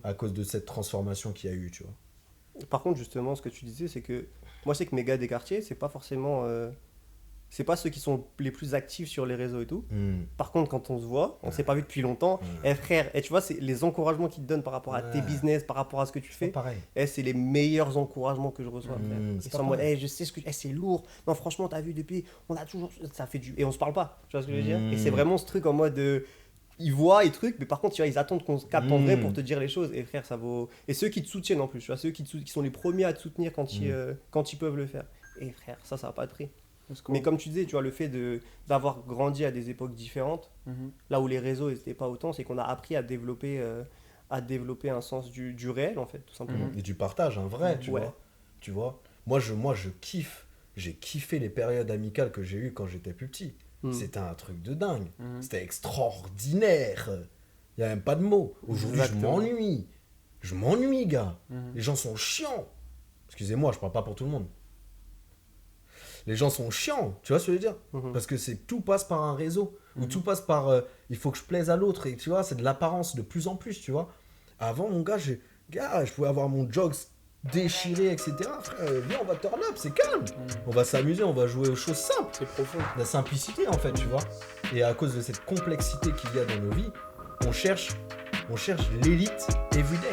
À cause de cette transformation qu'il y a eu, tu vois. Par contre, justement, ce que tu disais, c'est que moi, je sais que mes gars des quartiers, c'est pas forcément. C'est pas ceux qui sont les plus actifs sur les réseaux et tout. Par contre, quand on se voit, on s'est pas vu depuis longtemps. Frère, tu vois, c'est les encouragements qu'ils te donnent par rapport à tes business, par rapport à ce que tu fais. Pareil. C'est les meilleurs encouragements que je reçois. Ils sont en mode, je sais ce que c'est lourd. Non, franchement, t'as vu depuis, on a toujours, ça fait du, et on se parle pas. Tu vois ce que je veux dire? Et c'est vraiment ce truc en mode, ils voient et trucs, mais par contre, tu vois, ils attendent qu'on se capte en vrai pour te dire les choses. Et frère, ça vaut. Et ceux qui te soutiennent en plus, tu vois, ceux qui sont les premiers à te soutenir quand ils peuvent le faire. Et frère, ça va pas de prix. Mais comme tu disais, tu vois, le fait d'avoir grandi à des époques différentes, là où les réseaux n'étaient pas autant, c'est qu'on a appris à développer un sens du réel, en fait, tout simplement. Et du partage, un vrai, tu vois. Moi, je kiffe. J'ai kiffé les périodes amicales que j'ai eues quand j'étais plus petit. C'était un truc de dingue. C'était extraordinaire. Il n'y a même pas de mots. Aujourd'hui, je m'ennuie, gars. Les gens sont chiants. Excusez-moi, je parle pas pour tout le monde. Les gens sont chiants, tu vois ce que je veux dire? Parce que tout passe par un réseau, ou tout passe par il faut que je plaise à l'autre, et tu vois, c'est de l'apparence de plus en plus, tu vois. Avant, mon gars, je pouvais avoir mon jogs déchiré, etc. Frère, viens, on va turn up, c'est calme. On va s'amuser, on va jouer aux choses simples. C'est profond. La simplicité, en fait, tu vois. Et à cause de cette complexité qu'il y a dans nos vies, on cherche l'élite everyday.